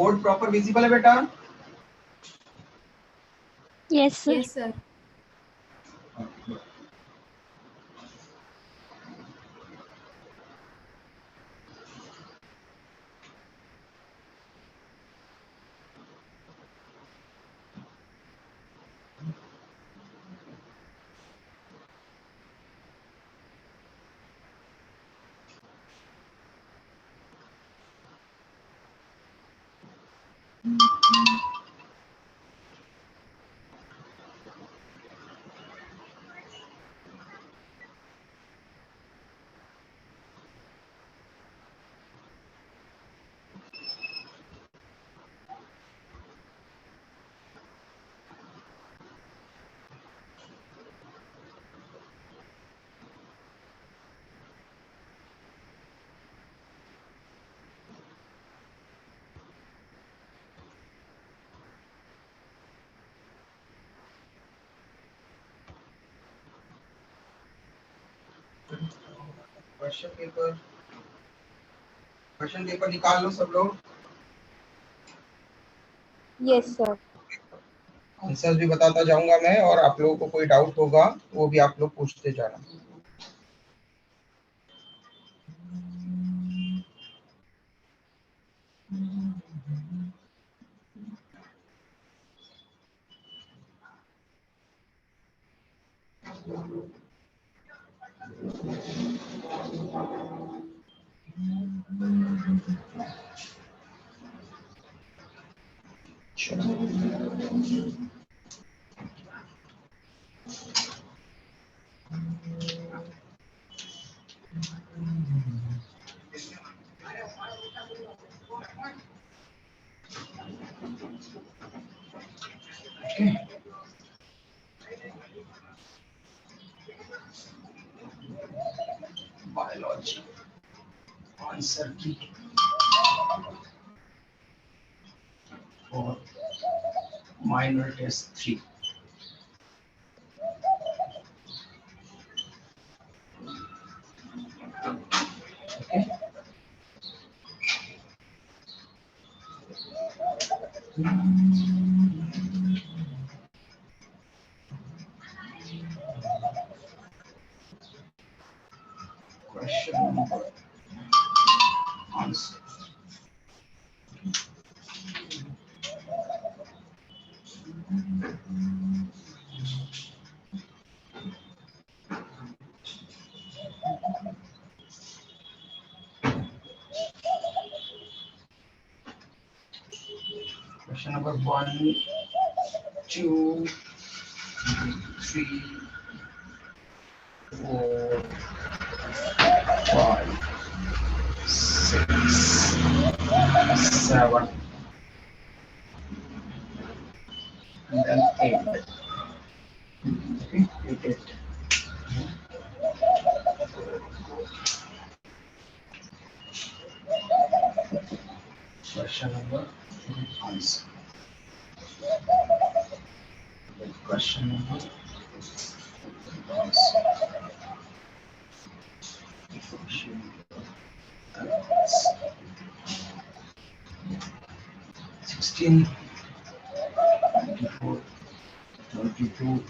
Board proper visible है बेटा? Yes, sir. Yes, sir. Question paper निकाल लो सब लोग। Yes, sir. आंसर्स भी बताता जाऊंगा मैं, और आप लोगों को कोई डाउट होगा वो भी आप लोग पूछते जाना। बायोलॉजी आंसर की और minor test 3। Okay, question number answer question number 1 2 3 4 5 6 7 and then 8. Okay, 8. Question number answer. Question number answer. 16, 24, 32,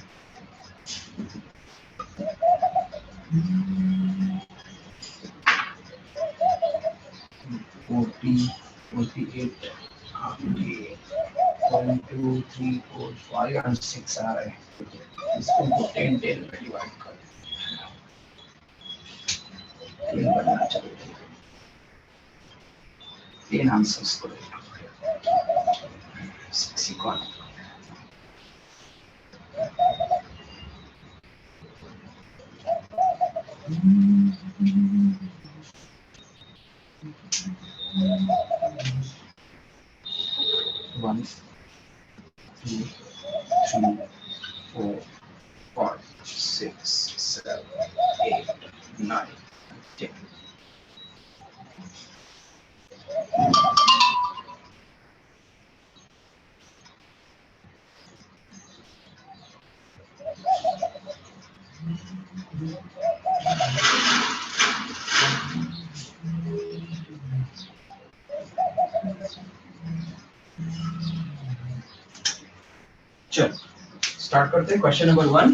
40, 48, 1, 2, 3, 4, 5 and 6 आ रहे हैं। इसको 10 में डिवाइड कर 3 बनना चाहिए। 3 आंसर्स को 6 इक्वल 1, 2, 3, 4, 5, 6, 7, 8, 9, 10. चल स्टार्ट करते हैं। क्वेश्चन नंबर 1,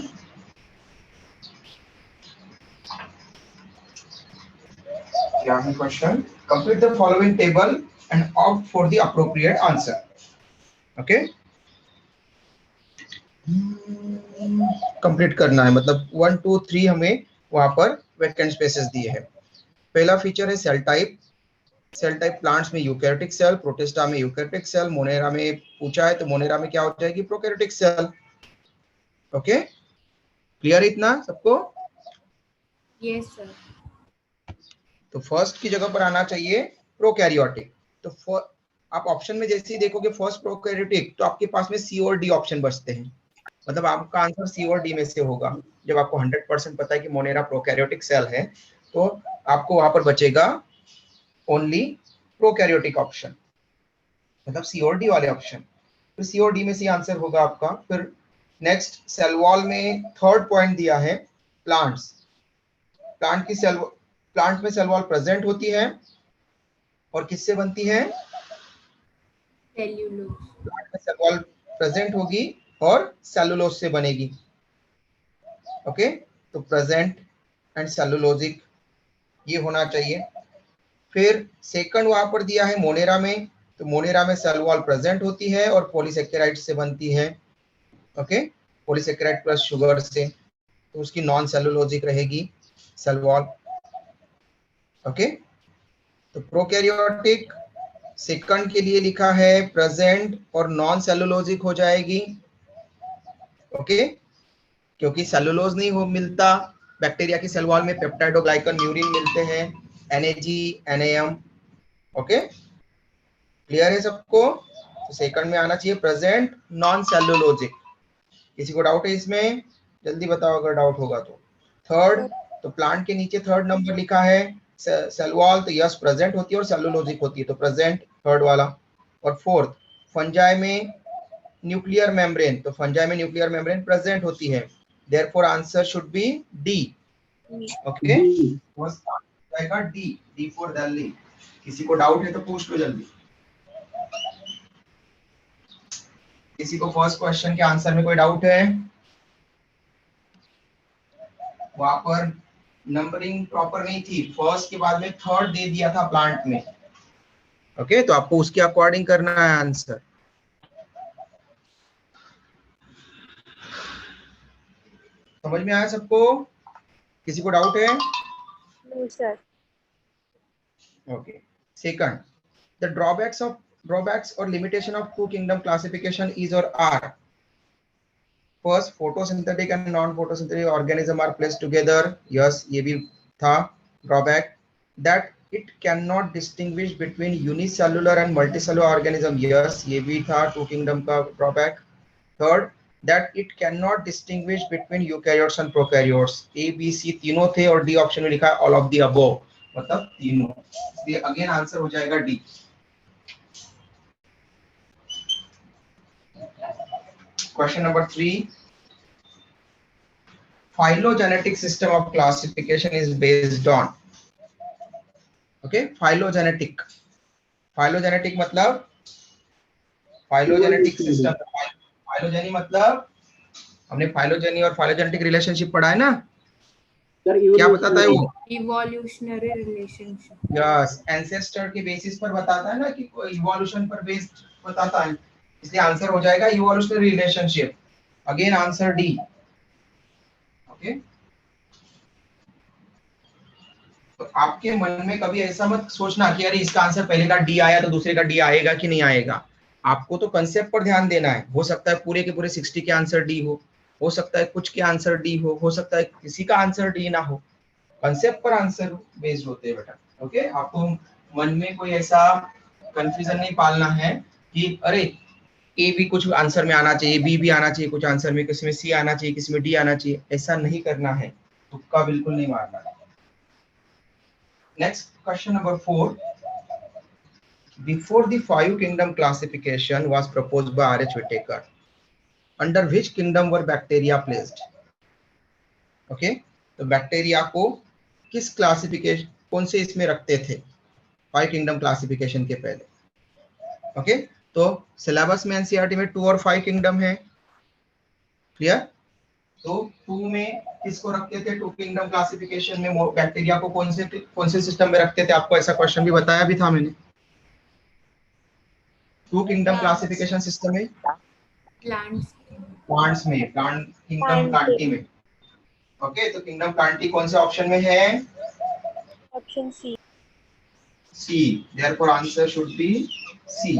क्या है question? Complete the following table and opt for the appropriate answer. Okay, complete करना है, मतलब 1 2 3 हमें वहां पर वैकेंट स्पेसेस दिए हैं। पहला फीचर है cell type. Cell type plants में यूकैरियोटिक सेल, प्रोटिस्टा में यूकैरियोटिक सेल, मोनेरा में पूछा है तो मोनेरा में क्या हो जाएगी? Prokaryotic cell. ओके, क्लियर इतना सबको? Yes sir. तो फर्स्ट की जगह पर आना चाहिए प्रोकैरियोटिक। तो आप ऑप्शन में जैसे ही देखोगे फर्स्ट प्रोकैरियोटिक, तो आपके पास में सी और डी ऑप्शन बचते हैं, मतलब आपका आंसर सी और डी में से होगा। जब आपको 100% पता है कि मोनेरा प्रोकैरियोटिक सेल है, तो आपको वहां पर बचेगा ओनली प्रोकैरियोटिक ऑप्शन, मतलब सी और डी वाले ऑप्शन। तो सी और डी में से आंसर होगा आपका। फिर नेक्स्ट सेल वॉल में थर्ड पॉइंट दिया है प्लांट्स। प्लांट में सेल वॉल प्रेजेंट होती है और किससे बनती है? सेल्यूलोज। प्लांट में सेल वॉल प्रेजेंट होगी और सेलुलोज से बनेगी। ओके, तो प्रेजेंट एंड सेलुलोजिक ये होना चाहिए। फिर सेकंड वहां पर दिया है मोनेरा में, तो मोनेरा में सेल वॉल प्रेजेंट होती है और पॉलीसेकेराइड से बनती है। ओके, पॉलीसेकेराइड प्लस शुगर से, तो उसकी नॉन सेलुलोजिक रहेगी सेल वॉल। ओके, तो प्रोकैरियोटिक सेकंड के लिए लिखा है प्रेजेंट और नॉन सेलुलोजिक हो जाएगी। ओके, क्योंकि सेलुलोज नहीं हो मिलता बैक्टीरिया की सेल वॉल में, पेप्टाइडोग्लाइकन न्यूरिन मिलते हैं, NAG NAM। ओके, क्लियर है सबको? तो सेकंड में आना चाहिए प्रेजेंट नॉन सेलुलोजिक। किसी को डाउट है इसमें? जल्दी बताओ अगर डाउट होगा तो। थर्ड, तो प्लांट के नीचे थर्ड नंबर लिखा है सेल वॉल, तो यस प्रेजेंट होती है और सेलुलोजिक होती है, तो प्रेजेंट थर्ड वाला। और फोर्थ, फंजाई में न्यूक्लियर मेम्ब्रेन, तो फंजाई में न्यूक्लियर मेम्ब्रेन प्रेजेंट होती है, therefore answer should B D. Okay, first आएगा डी, डी फॉर दिल्ली। किसी को डाउट है तो पूछ लो जल्दी। किसी को फर्स्ट क्वेश्चन के आंसर में कोई डाउट है? वहां पर नंबरिंग प्रॉपर नहीं थी, फर्स्ट के बाद में थर्ड दे दिया था प्लांट में। ओके, तो आपको उसके अकॉर्डिंग करना है आंसर। समझ में आया सबको? किसी को डाउट है? No sir. Okay, second, the drawbacks और limitation of two kingdom classification is or are. First, photosynthetic and non-photosynthetic organism are placed together. Yes, ये भी था drawback. That it cannot distinguish between unicellular and multicellular organism. Yes, ये भी था to kingdom का drawback. Third, that it cannot distinguish between eukaryotes and prokaryotes. A, B, C तीनों थे और डी ऑप्शन में लिखा है all of the above, मतलब तीनों। इसलिए अगेन आंसर हो जाएगा D. Question number 3, phylogenetic system of classification is based on. Okay, phylogenetic मतलब phylogenetic system। फाइलोजेनी मतलब हमने फाइलोजेनी और फाइलोजेनेटिक रिलेशनशिप पढ़ा है ना, क्या बताता है वो? Evolutionary relationship. यस, एंसेस्टर के बेसिस पर बताता है ना, कि इवोल्यूशन पर बेस्ड बताता है, इसलिए आंसर हो जाएगा evolutionary relationship. Again answer D. Okay, तो आपके मन में कभी ऐसा मत सोचना कि अरे इसका आंसर पहले का डी आया तो दूसरे का डी आएगा कि नहीं आएगा। आपको तो कंसेप्ट पर ध्यान देना है। हो सकता है पूरे के पूरे 60 के आंसर डी हो सकता है कुछ के आंसर डी हो सकता है किसी का आंसर डी ना हो। कंसेप्ट पर आंसर बेस्ड होते हैं बेटा। ओके, आपको मन में कोई ऐसा कंफ्यूजन नहीं पालना है कि अरे ए भी कुछ आंसर में आना चाहिए, बी भी आना चाहिए कुछ आंसर में, किसी में सी आना चाहिए, किसी में डी आना चाहिए, ऐसा नहीं करना है। तुक्का बिल्कुल नहीं मारना है। Next, question number 4. Before the five kingdom classification was proposed by R.H. Whittaker, under which kingdom were bacteria placed? Okay, तो बैक्टीरिया को किस क्लासिफिकेशन, कौन से इसमें रखते थे फाइव किंगडम क्लासिफिकेशन के पहले? ओके, तो सिलेबस में एनसीईआरटी में 2 और 5 किंगडम है। क्लियर? तो 2 में किसको रखते थे? 2 किंगडम क्लासिफिकेशन में बैक्टीरिया को कौन से सिस्टम में रखते थे? आपको ऐसा क्वेश्चन भी बताया भी था मैंने। 2 किंगडम क्लासिफिकेशन सिस्टम में प्लांट्स प्लांट्स में, प्लांट किंगडम प्लांटी में। ओके, तो किंगडम प्लांटी कौन से ऑप्शन में है? Option C. C, therefore answer should be C.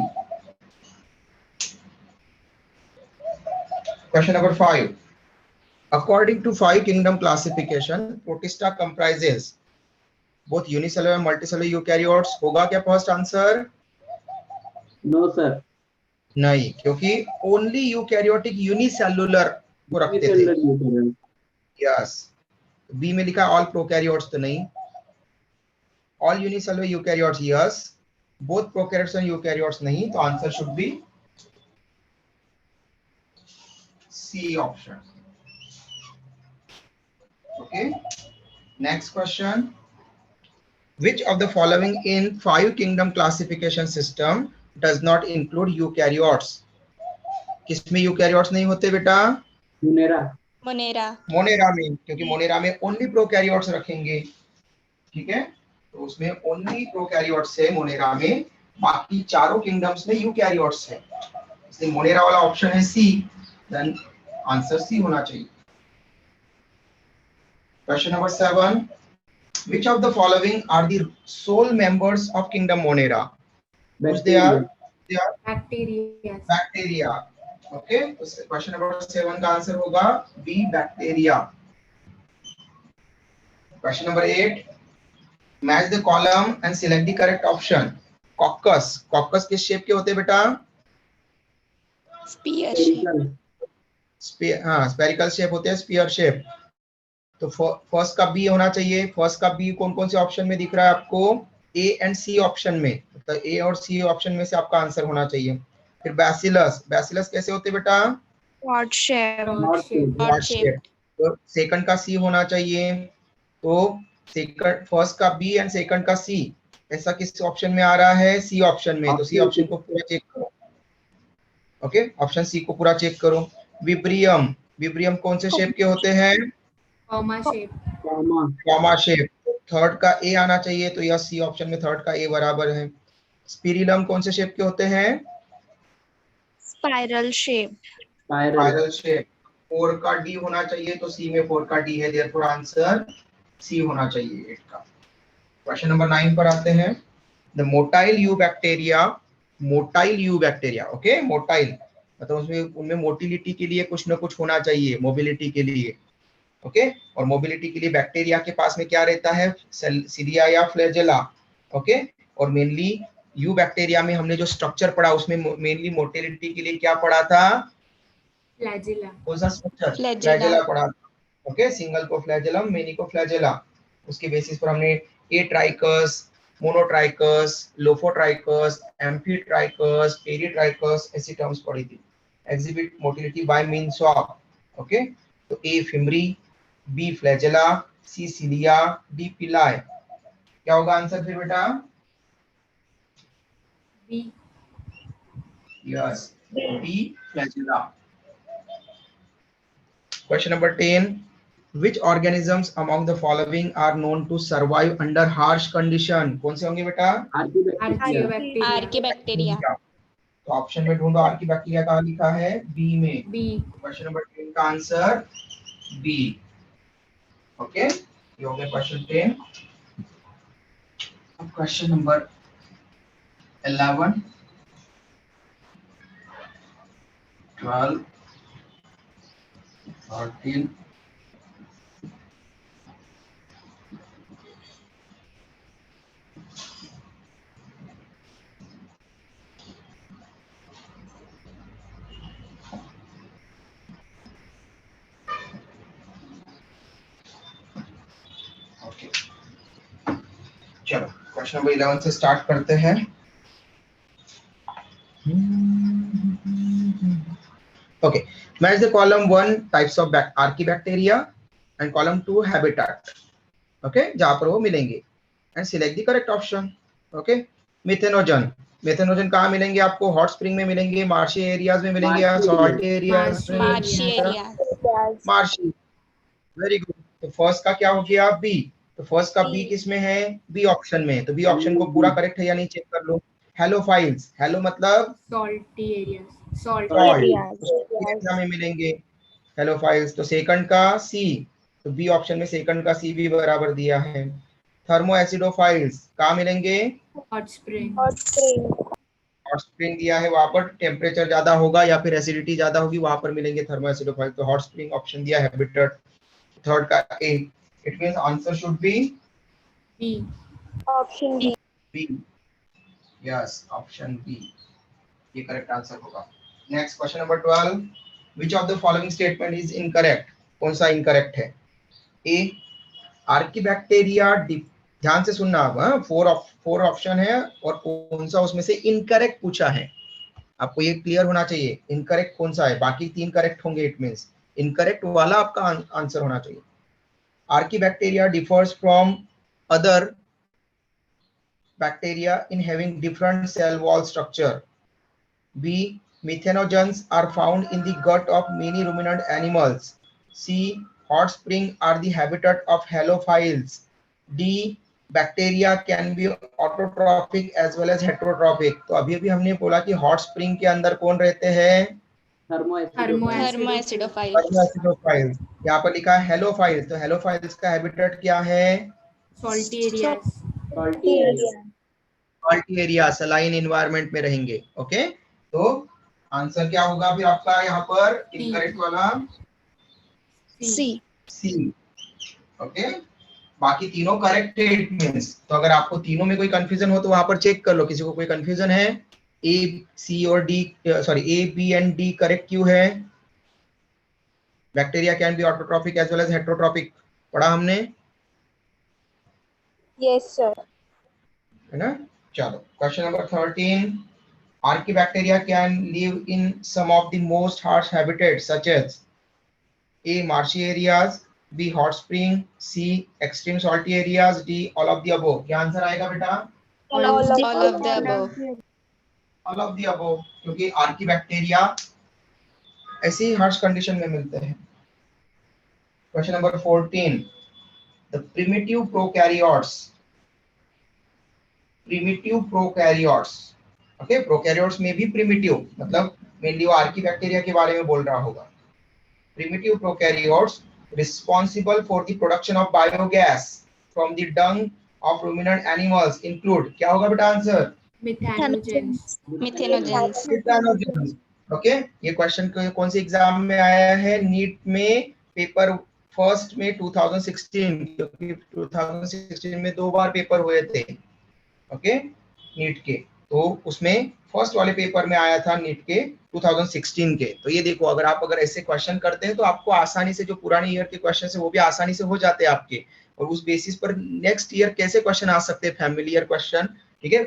Question number 5. According to 5 kingdom classification, Protista comprises both unicellular and multicellular eukaryotes. होगा क्या फर्स्ट आंसर? नो सर, नहीं, क्योंकि ओनली यूकैरियोटिक यूनिसेलुलर को रखते थे। यस, बी में लिखा ऑल प्रोकैरियोट्स तो नहीं, all unicellular eukaryotes yes, both prokaryotes and eukaryotes नहीं, तो answer should be C option. Okay, next question. Which of the following in 5 kingdom classification system does not include eukaryotes? किसमें eukaryotes नहीं होते बेटा? Monera. Monera में, क्योंकि Monera में only prokaryotes रखेंगे। ठीक है, तो उसमें ओनली प्रोकैरियोट्स है मोनेरा में, बाकी चारों किंगडम्स में यूकैरियोट्स है, इसलिए मोनेरा वाला ऑप्शन है सी। देन आंसर सी होना चाहिए। Question number 7. Which of the following are the sole members of Kingdom Monera? Which they are? They are bacteria. bacteria. Okay. So question number 7 का answer होगा B, bacteria. Question number 8. Match the column and select the correct option. Coccus. Coccus किस shape के होते हैं बेटा? Spherical shape होते हैं, sphere shape. तो फर्स्ट का बी होना चाहिए। फर्स्ट का बी कौन कौन से ऑप्शन में दिख रहा है आपको? ए एंड सी ऑप्शन में, मतलब ए और सी ऑप्शन में से आपका आंसर होना चाहिए। फिर बैसिलस, बैसिलस कैसे होते बेटा? Pot shape. तो सेकंड का सी होना चाहिए। तो सेकंड, फर्स्ट का बी एंड सेकंड का सी, ऐसा किस ऑप्शन में आ रहा है? सी ऑप्शन में। तो सी ऑप्शन को पूरा चेक करो। ओके, ऑप्शन सी को पूरा चेक करो। विब्रियम, विब्रियम कौन से शेप के होते हैं? Comma shape. Comma shape. Third का ए आना चाहिए, तो यह सी ऑप्शन में थर्ड का ए बराबर है। स्पिरिलम कौन से शेप के होते हैं? Spiral shape. Spiral shape. 4 का डी होना चाहिए, तो सी में 4 का डी है, देयरफॉर आंसर सी होना चाहिए 8 का। क्वेश्चन नंबर 9 पर आते हैं। The motile you bacteria, motile you bacteria, okay, motile मतलब उसमें उनमें मोटिलिटी के लिए कुछ ना कुछ होना चाहिए, मोबिलिटी के लिए। ओके, और मोबिलिटी के लिए बैक्टीरिया के पास में क्या रहता है? सिलिया या फ्लैजेला। ओके, और मेनली यू बैक्टीरिया में हमने जो स्ट्रक्चर पढ़ा उसमें मेनली मोटिलिटी के लिए क्या पढ़ा था? फ्लैजेला। कौन सा स्ट्रक्चर? फ्लैजेला पढ़ा था। ओके, सिंगल को फ्लैजेलम, मेनी को फ्लैजेला। उसके बेसिस पर हमने atrichous, monotrichous, lophotrichous, amphitrichous, peritrichous ऐसी टर्म्स पढ़ी थी। Exhibit motility by means of, okay, तो A fimbriae, B flagella, C cilia, D pili. क्या होगा आंसर फिर बेटा? B. Yes, B flagella. Question number 10. Which organisms among the following are known to survive under harsh condition? कौन से होंगे बेटा? Archaebacteria. तो ऑप्शन में ढूंढो, आर्कीबैक्टीरिया कहाँ लिखा है? बी में। बी। क्वेश्चन नंबर 10 का आंसर बी। ओके, ये हो गया क्वेश्चन 10। अब क्वेश्चन नंबर 11, 12, 13, चलो क्वेश्चन नंबर 11 से स्टार्ट करते हैं। Okay, match the column 1 types of archaebacteria and column 2 habitat. Okay, जहां पर वो मिलेंगे and select the correct option. Okay, methanogen, methanogen कहाँ मिलेंगे आपको? हॉट स्प्रिंग में मिलेंगे, मार्शी एरियाज में मिलेंगे या salty area? Marshy. Very good. तो फर्स्ट का क्या हो गया? बी। तो फर्स्ट का बी किस में है? बी ऑप्शन में। तो बी ऑप्शन को पूरा करेक्ट है या नहीं चेक कर लो। हेलो फाइल्स, हेलो मतलब salty areas, salt salt, Areas. Area में मिलेंगे हेलो फाइल्स। तो सेकंड का सी, तो बी ऑप्शन में सेकंड का सी भी बराबर दिया है। थर्मो एसिडोफाइल्स कहाँ मिलेंगे? hot spring, Hot spring. Hot spring दिया है, वहां पर टेम्परेचर ज्यादा होगा या फिर एसिडिटी ज्यादा होगी, वहां पर मिलेंगे थर्मो एसिडोफाइल। तो हॉट स्प्रिंग ऑप्शन दिया है बिटर। थर्ड का A. It means answer should be B, Option B. B. Yes, option B ये करेक्ट आंसर होगा। Next question number 12, which of the following statement is incorrect? कौन सा incorrect है? ए, आर्कीबैक्टीरिया, ध्यान से सुनना आप, फोर ऑप्शन है और कौन सा उसमें से इनकरेक्ट पूछा है, आपको ये क्लियर होना चाहिए इनकरेक्ट कौन सा है। बाकी तीन करेक्ट होंगे, इट मींस इनकरेक्ट वाला आपका आंसर होना चाहिए। Archaebacteria differs from other bacteria in having different cell wall structure. B, methanogens are found in the gut of many ruminant animals. C, hot spring are the habitat of halophiles. D, bacteria can be autotrophic as well as heterotrophic. तो अभी अभी हमने बोला कि hot spring के अंदर कौन रहते हैं? thermoacidophile, Thermoacidophile। यहाँ पर लिखा है हेलोफाइल्स, तो हेलोफाइल्स का हैबिटेट क्या है? salty areas, salty area, saline environment में रहेंगे। ओके, तो आंसर क्या होगा फिर आपका यहाँ पर इनकरेक्ट वाला? C. सी। ओके, बाकी तीनों करेक्ट है इट मींस। तो अगर आपको तीनों में कोई कंफ्यूजन हो तो वहां पर चेक कर लो, किसी को कोई कंफ्यूजन है? ए, सी और D, sorry A, B and D correct क्यों है? Bacteria can be autotrophic as well as heterotrophic, पढ़ा हमने, Yes, sir. है ना। चलो question number 13, Archaebacteria can live in some of the most harsh habitats such as A, marshy areas, B, hot spring, C, extreme salty areas, D, all of the above। क्या answer आएगा बेटा? all of the above. All of the above, क्योंकि archaebacteria ऐसी ही harsh condition में मिलते हैं। Question number 14, the primitive prokaryotes, okay, prokaryotes में भी प्रिमिटिव मतलब मेनली वो आर्कीबैक्टीरिया के बारे में बोल रहा होगा। Primitive prokaryotes responsible for the production of biogas from the dung of ruminant animals include, क्या होगा बेटा आंसर? methanogens, ओके, ये क्वेश्चन कौन से एग्जाम में आया है? नीट में पेपर फर्स्ट में 2016, क्योंकि 2016 में 2 बार पेपर हुए थे, ओके, नीट के। तो उसमें फर्स्ट वाले पेपर में आया था नीट के 2016 के। तो ये देखो, अगर ऐसे क्वेश्चन करते हैं तो आपको आसानी से जो पुराने ईयर के क्वेश्चन है वो भी आसानी से हो जाते हैं आपके, और उस बेसिस पर नेक्स्ट ईयर कैसे क्वेश्चन आ सकते हैं, फैमिलियर क्वेश्चन, ठीक है।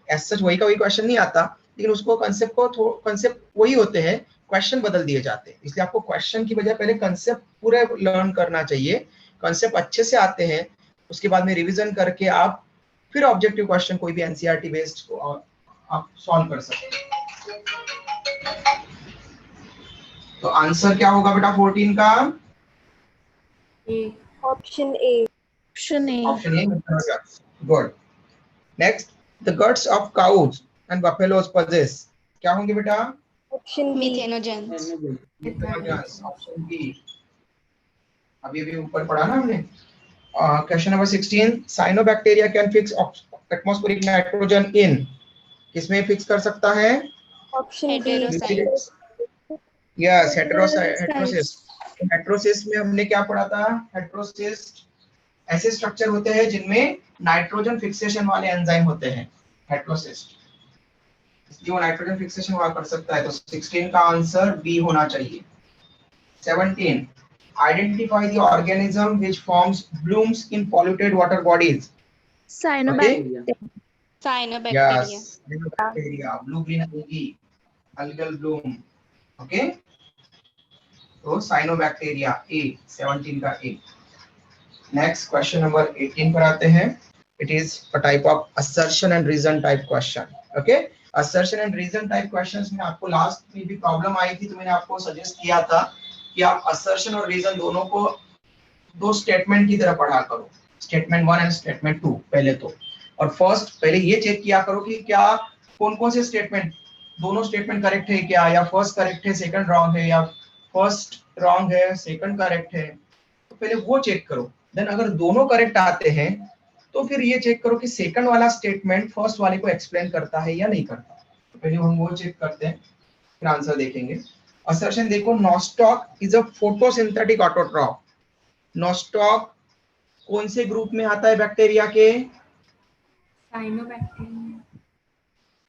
एज सच वही का वही क्वेश्चन नहीं आता, लेकिन उसको कंसेप्ट वही होते हैं, क्वेश्चन बदल दिए जाते हैं। इसलिए आपको क्वेश्चन की बजाय पहले कंसेप्ट पूरे लर्न करना चाहिए। कंसेप्ट अच्छे से आते हैं, उसके बाद में रिवीजन करके आप फिर ऑब्जेक्टिव क्वेश्चन कोई भी एनसीईआरटी बेस्ड को आप सॉल्व कर सकते हैं। तो आंसर क्या होगा बेटा 14 का? A, Option A. Option A. Option A, good. Next, the guts of cows and buffaloes possess, क्या होंगे बेटा? Option B. methanogens, option B, अभी अभी ऊपर पढ़ा ना हमने। Question number 16, cyanobacteria can fix atmospheric nitrogen in, किसमें फिक्स कर सकता है? Option B. Yes, heterocysts. Heterocysts में हमने क्या पढ़ा था? हेटेरोसिस ऐसे स्ट्रक्चर होते हैं जिनमें नाइट्रोजन फिक्सेशन वाले एंजाइम होते हैं, हेटेरोसिस, इसलिए वो नाइट्रोजन फिक्सेशन हुआ कर सकता है। तो 16 का आंसर बी होना चाहिए। 17, identify the organism which forms blooms in polluted water bodies. Cyanobacteria. Yes, bacteria, blue green algae, algal bloom, okay। तो साइनोबैक्टीरिया ए, 17 का ए। नेक्स्ट क्वेश्चन नंबर 18 पर आते हैं। It is a type of assertion and reason type question, okay. Assertion and reason type questions में आपको last में भी problem आई थी, तो मैंने आपको सजेस्ट किया था कि आप असर्शन और रीजन दोनों को दो स्टेटमेंट की तरह पढ़ा करो, स्टेटमेंट 1 एंड स्टेटमेंट 2 पहले तो। और फर्स्ट पहले ये चेक किया करो कि क्या कौन कौन से स्टेटमेंट, दोनों स्टेटमेंट करेक्ट है क्या, या फर्स्ट करेक्ट है सेकंड रॉन्ग है, या फर्स्ट रॉन्ग है सेकंड करेक्ट है, तो पहले वो चेक करो। देन अगर दोनों करेक्ट आते हैं तो फिर ये चेक करो कि सेकंड वाला स्टेटमेंट फर्स्ट वाले को एक्सप्लेन करता है या नहीं करता। तो पहले हम वो चेक करते हैं, फिर आंसर देखेंगे। असर्शन देखो, nostoc is a photosynthetic autotroph. Nostoc कौन से ग्रुप में आता है बैक्टीरिया के? साइनोबैक्टीरिया।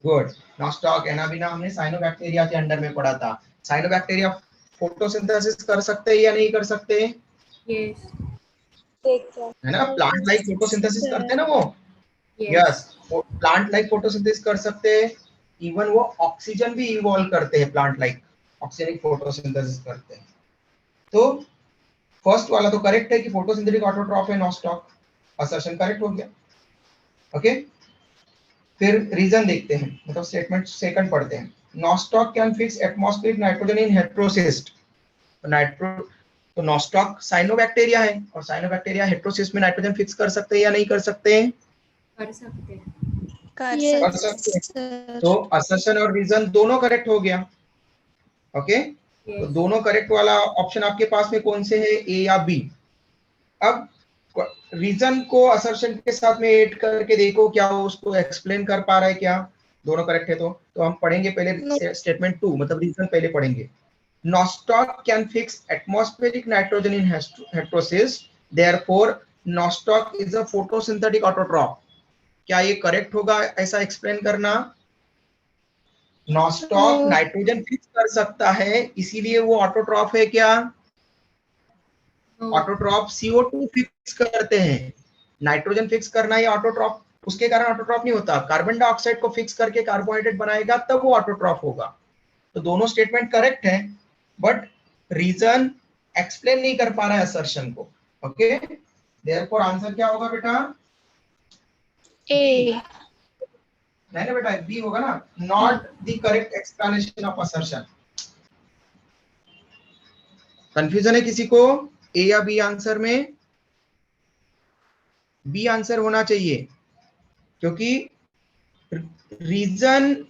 गुड। नॉस्टॉक एनाबिना हमने साइनोबैक्टीरिया के अंडर में पढ़ा था। साइनोबैक्टीरिया फोटोसिंथेसिस कर सकते हैं या नहीं कर सकते? यस है ना, प्लांट लाइक फोटोसिंथेसिस करते हैं ना वो। यस प्लांट लाइक फोटोसिंथेसिस कर सकते हैं, इवन वो ऑक्सीजन भी इवॉल्व करते हैं, प्लांट लाइक ऑक्सीजनिक फोटोसिंथेसिस करते हैं। तो फर्स्ट वाला तो करेक्ट है कि फोटोसिंथेटिक ऑटोट्रॉफ है नॉस्टॉक, असर्शन करेक्ट हो गया। ओके, फिर रीजन देखते हैं, मतलब स्टेटमेंट सेकंड पढ़ते हैं। Nostoc can fix atmospheric nitrogen in heterocyst. तो नॉस्टॉक साइनोबैक्टीरिया है, और साइनोबैक्टीरिया हेटेरोसिस्ट में नाइट्रोजन फिक्स कर सकते हैं या नहीं कर सकते? कर सकते हैं। कर सकते हैं। तो असर्शन और रीजन दोनों करेक्ट हो गया। ओके, तो यस दोनों करेक्ट वाला ऑप्शन आपके पास में कौन से है, ए या बी? अब रीजन को असर्शन के साथ में ऐड करके देखो क्या वो उसको एक्सप्लेन कर पा रहा है क्या। दोनों करेक्ट है तो हम पढ़ेंगे पहले स्टेटमेंट 2, मतलब रीजन पहले पढ़ेंगे। Nostoc can fix atmospheric nitrogen in heterocyst, therefore Nostoc is a photosynthetic autotroph। क्या ये करेक्ट होगा ऐसा एक्सप्लेन करना? Nostoc नाइट्रोजन फिक्स कर सकता है, इसीलिए वो ऑटोट्रॉफ है क्या? ऑटोट्रॉफ CO2 फिक्स करते हैं, नाइट्रोजन फिक्स करना ये ऑटोट्रॉफ, उसके कारण ऑटोट्रॉफ नहीं होता। कार्बन डाइऑक्साइड को फिक्स करके कार्बोहाइड्रेट बनाएगा तब वो ऑटोट्रॉफ होगा। तो दोनों स्टेटमेंट करेक्ट है, बट रीजन एक्सप्लेन नहीं कर पा रहा है असर्शन को। ओके, देयरफॉर आंसर क्या होगा बेटा? A। नहीं ना बेटा, बी होगा ना, not the correct explanation of assertion. Confusion है किसी को ए या बी आंसर में? बी आंसर होना चाहिए, क्योंकि रीजन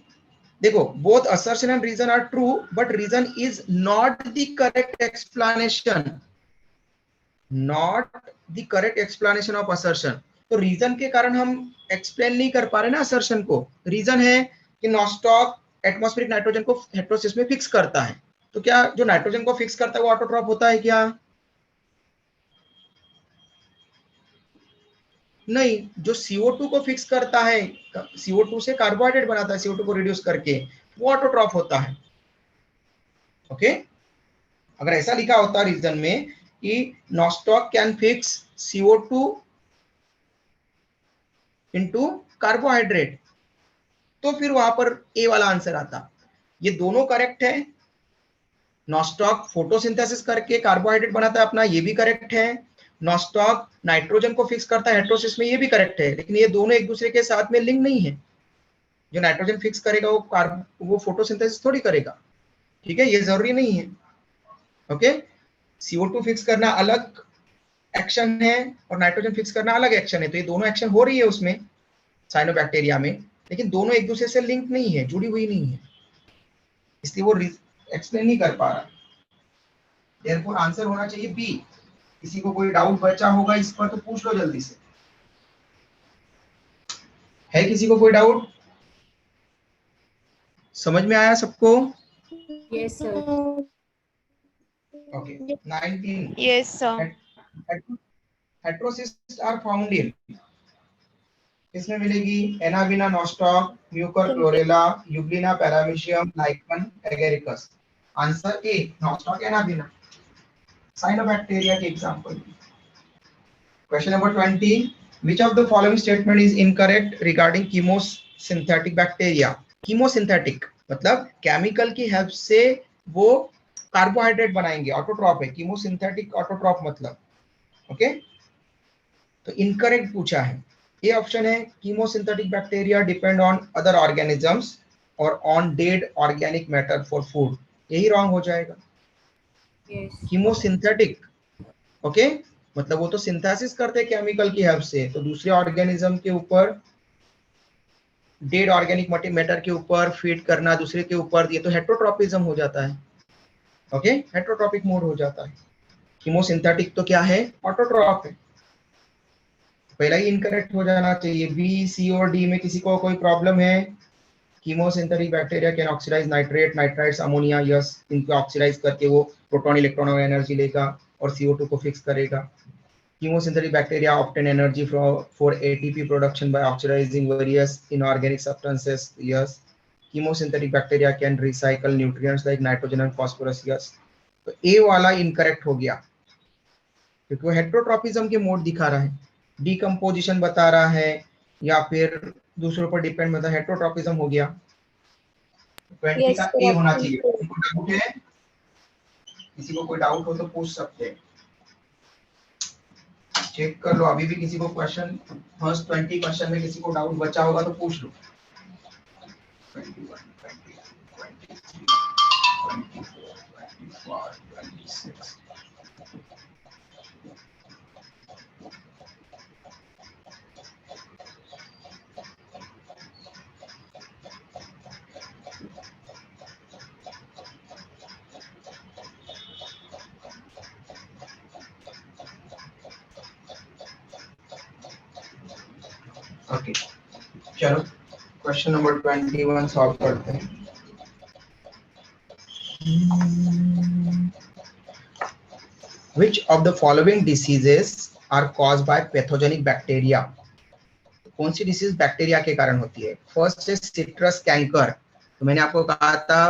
देखो, both assertion and reason are true, but reason is not the correct explanation, not the correct explanation of assertion। तो रीजन के कारण हम एक्सप्लेन नहीं कर पा रहे ना असर्शन को। रीजन है कि नॉस्टॉक एटमॉस्फेरिक नाइट्रोजन को हेटेरोसिस में फिक्स करता है, तो क्या जो नाइट्रोजन को फिक्स करता है वो ऑटोट्रॉफ होता है क्या? नहीं, जो CO2 को फिक्स करता है, CO2 से कार्बोहाइड्रेट बनाता है, CO2 को रिड्यूस करके, वो ऑटोट्रॉफ होता है। ओके, अगर ऐसा लिखा होता रीजन में कि nostoc can fix CO2 into carbohydrate, तो फिर वहां पर ए वाला आंसर आता। ये दोनों करेक्ट है, नॉस्टॉक फोटोसिंथेसिस करके कार्बोहाइड्रेट बनाता है अपना, ये भी करेक्ट है। नॉस्टॉक नाइट्रोजन को फिक्स करता है हेटेरोसिस में, ये भी करेक्ट है। लेकिन ये दोनों एक दूसरे के साथ में लिंक नहीं है। जो नाइट्रोजन फिक्स करेगा वो फोटोसिंथेसिस थोड़ी करेगा, ठीक है, ये जरूरी नहीं है। ओके, CO2 फिक्स करना अलग एक्शन है और नाइट्रोजन फिक्स करना अलग एक्शन है, तो ये दोनों एक्शन हो रही है उसमें साइनोबैक्टीरिया में, लेकिन दोनों एक दूसरे से लिंक नहीं है, जुड़ी हुई नहीं है, इसलिए वो एक्सप्लेन नहीं कर पा रहा। देयरफॉर आंसर होना चाहिए बी। किसी को कोई डाउट बचा होगा इस पर तो पूछ लो जल्दी से। है किसी को कोई डाउट? समझ में आया सबको? Yes sir. Okay, 19 Yes, sir. Heterocyst are found in, इसमें मिलेगी anabaena, nostoc, mucor, chlorella, euglena, paramecium, lichen, agaricus. Answer A, nostoc, anabaena, cyanobacteria के example. Question number 20, which of the following statement is incorrect regarding chemosynthetic bacteria? Chemosynthetic मतलब chemical की help से वो carbohydrate बनाएंगे, autotroph है chemosynthetic autotroph मतलब। Okay, तो incorrect पूछा है। ये ऑप्शन है, chemosynthetic bacteria depend on other organisms or on dead organic matter for food, यही रॉन्ग हो जाएगा। Yes. कीमोसिंथेटिक, ओके, मतलब वो तो सिंथेसिस करते केमिकल की हेल्प से, तो दूसरे ऑर्गेनिज्म के ऊपर, डेड ऑर्गेनिक मैटर के ऊपर फीड करना दूसरे के ऊपर, ये तो हेटरोट्रॉपिज्म हो जाता है, ओके, हेटरोट्रॉपिक मोड हो जाता है। कीमोसिंथेटिक तो क्या है, ऑटोट्रॉप है। पहला ही इनकरेक्ट हो जाना चाहिए। बी, सी और डी में किसी को कोई प्रॉब्लम है? Chemosynthetic bacteria can oxidise nitrate, nitrites, ammonia, yes, इनको ऑक्सीडाइज करके वो प्रोटॉन इलेक्ट्रॉन और एनर्जी लेगा और CO2 को फिक्स करेगा। Chemosynthetic bacteria obtain energy for ATP production by oxidizing various inorganic substances. Yes. Chemosynthetic bacteria can recycle nutrients like nitrogen and phosphorus. Yes. तो A वाला इनकरेक्ट हो गया क्योंकि वो हेट्रोट्रॉपिज्म के मोड दिखा रहा है, डिकम्पोजिशन बता रहा है या फिर दूसरों पर डिपेंड, मतलब हेट्रोट्रॉपिज्म हो गया। 20 Yes, का sir, A होना option चाहिए। A. किसी को डाउट है? किसी को कोई डाउट हो तो पूछ सकते हैं, चेक कर लो। अभी भी किसी को क्वेश्चन, फर्स्ट 20 क्वेश्चन में किसी को डाउट बचा होगा तो पूछ लो। 21, 22, 23, 24, 25, 26। ओके, चलो क्वेश्चन नंबर 21 सॉल्व करते हैं। Which of the following diseases are caused by pathogenic bacteria? कौन सी डिसीज बैक्टीरिया के कारण होती है? फर्स्ट है सिट्रस कैंकर। तो मैंने आपको कहा था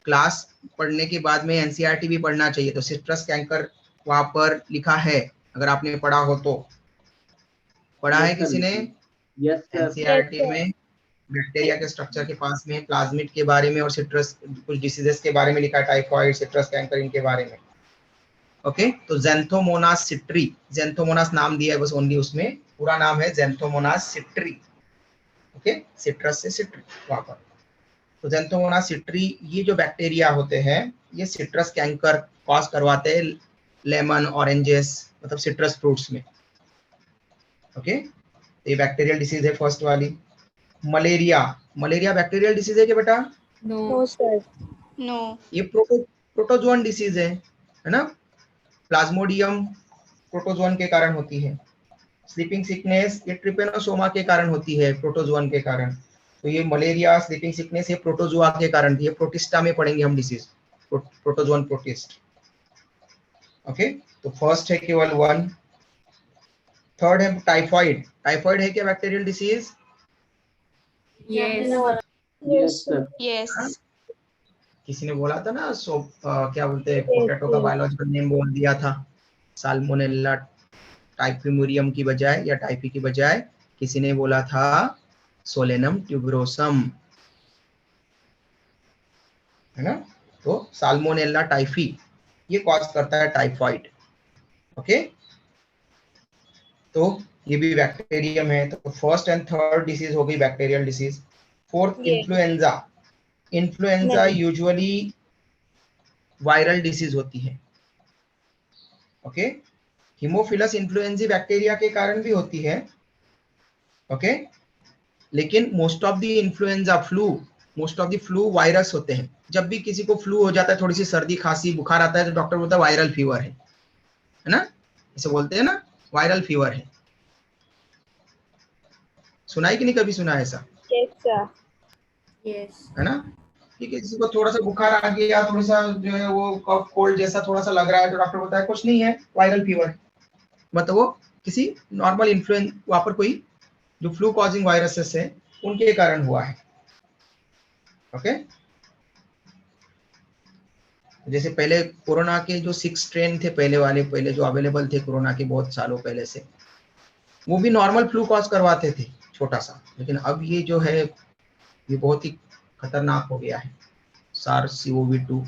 क्लास पढ़ने के बाद में एनसीईआरटी भी पढ़ना चाहिए, तो सिट्रस कैंकर वहां पर लिखा है, अगर आपने पढ़ा हो तो। पढ़ा है किसी ने? Yes sir. NCERT Yes, sir. में बैक्टीरिया के स्ट्रक्चर के पास में प्लाज्मिड के बारे में और सिट्रस कुछ डिसीजेस के बारे में लिखा है, टाइफाइड, सिट्रस कैंकर, इनके बारे में। ओके, तो ज़ैंथोमोनास सिट्री, ज़ैंथोमोनास नाम दिया है बस ओनली, उसमें पूरा नाम है ज़ैंथोमोनास सिट्री। ओके, सिट्रस से सिट्री वहां पर। तो ज़ैंथोमोनास सिट्री, ये जो बैक्टीरिया होते हैं ये सिट्रस कैंकर कॉज करवाते हैं लेमन, ऑरेंजेस, मतलब सिट्रस फ्रूट्स में। ओके, ये बैक्टीरियल डिसीज है फर्स्ट वाली। मलेरिया, मलेरिया बैक्टीरियल डिसीज है क्या बेटा? No. No, sir. No. ये प्रोटोजोअन डिसीज है ना? प्लाज्मोडियम प्रोटोजोअन के कारण होती है। स्लीपिंग सिकनेस ये ट्रिपेनोसोमा के कारण होती है, प्रोटोजोअन के कारण। तो ये मलेरिया, स्लीपिंग सिकनेस, ये प्रोटोजोआ के कारण, ये प्रोटिस्टा में पढ़ेंगे हम डिसीज, प्रोटोजोअन प्रोटिस्ट। ओके, तो फर्स्ट है केवल 1। थर्ड है टाइफाइड। टाइफाइड है क्या bacterial disease? Yes. No. Yes Yes, sir. Sir. Yes. किसी ने बोला था ना, क्या बोलते हैं, पोटैटो का बायोलॉजिकल नेम बोल दिया था, साल्मोनेला टाइफिमुरियम की बजाय या टाइफी की बजाय किसी ने बोला था सोलेनम ट्यूबरोसम, है ना? तो साल्मोनेला टाइफी ये कॉज करता है टाइफाइड। ओके, तो ये भी बैक्टीरियम है। तो फर्स्ट एंड थर्ड डिसीज हो गई bacterial disease. Fourth Yes. Influenza. Influenza नहीं. यूजुअली वायरल डिसीज होती है। ओके, हीमोफिलस इन्फ्लुएंजी बैक्टीरिया के कारण भी होती है। ओके, लेकिन most of the influenza, flu, most of the flu virus होते हैं। जब भी किसी को फ्लू हो जाता है, थोड़ी सी सर्दी खांसी बुखार आता है, तो डॉक्टर बोलता है वायरल फीवर है ना? ऐसे बोलते हैं ना, वायरल फीवर है। सुना है कि नहीं कभी सुना है ऐसा? Yes, sir. Yes. है ना? ठीक है, किसी को थोड़ा सा बुखार आ गया, थोड़ा सा जो है वो कफ कोल्ड जैसा थोड़ा सा लग रहा है, तो डॉक्टर बोलता है कुछ नहीं है, वायरल फीवर है। मतलब वो किसी नॉर्मल इन्फ्लुएंजा, वहां पर कोई जो फ्लू कॉजिंग वायरसेस है उनके कारण हुआ है। ओके, जैसे पहले कोरोना के जो 6 स्ट्रेन थे, पहले जो अवेलेबल थे कोरोना के बहुत सालों पहले से, वो भी नॉर्मल फ्लू कॉज करवाते थे छोटा सा, लेकिन अब ये जो है ये बहुत ही खतरनाक हो गया है। SARS-CoV-2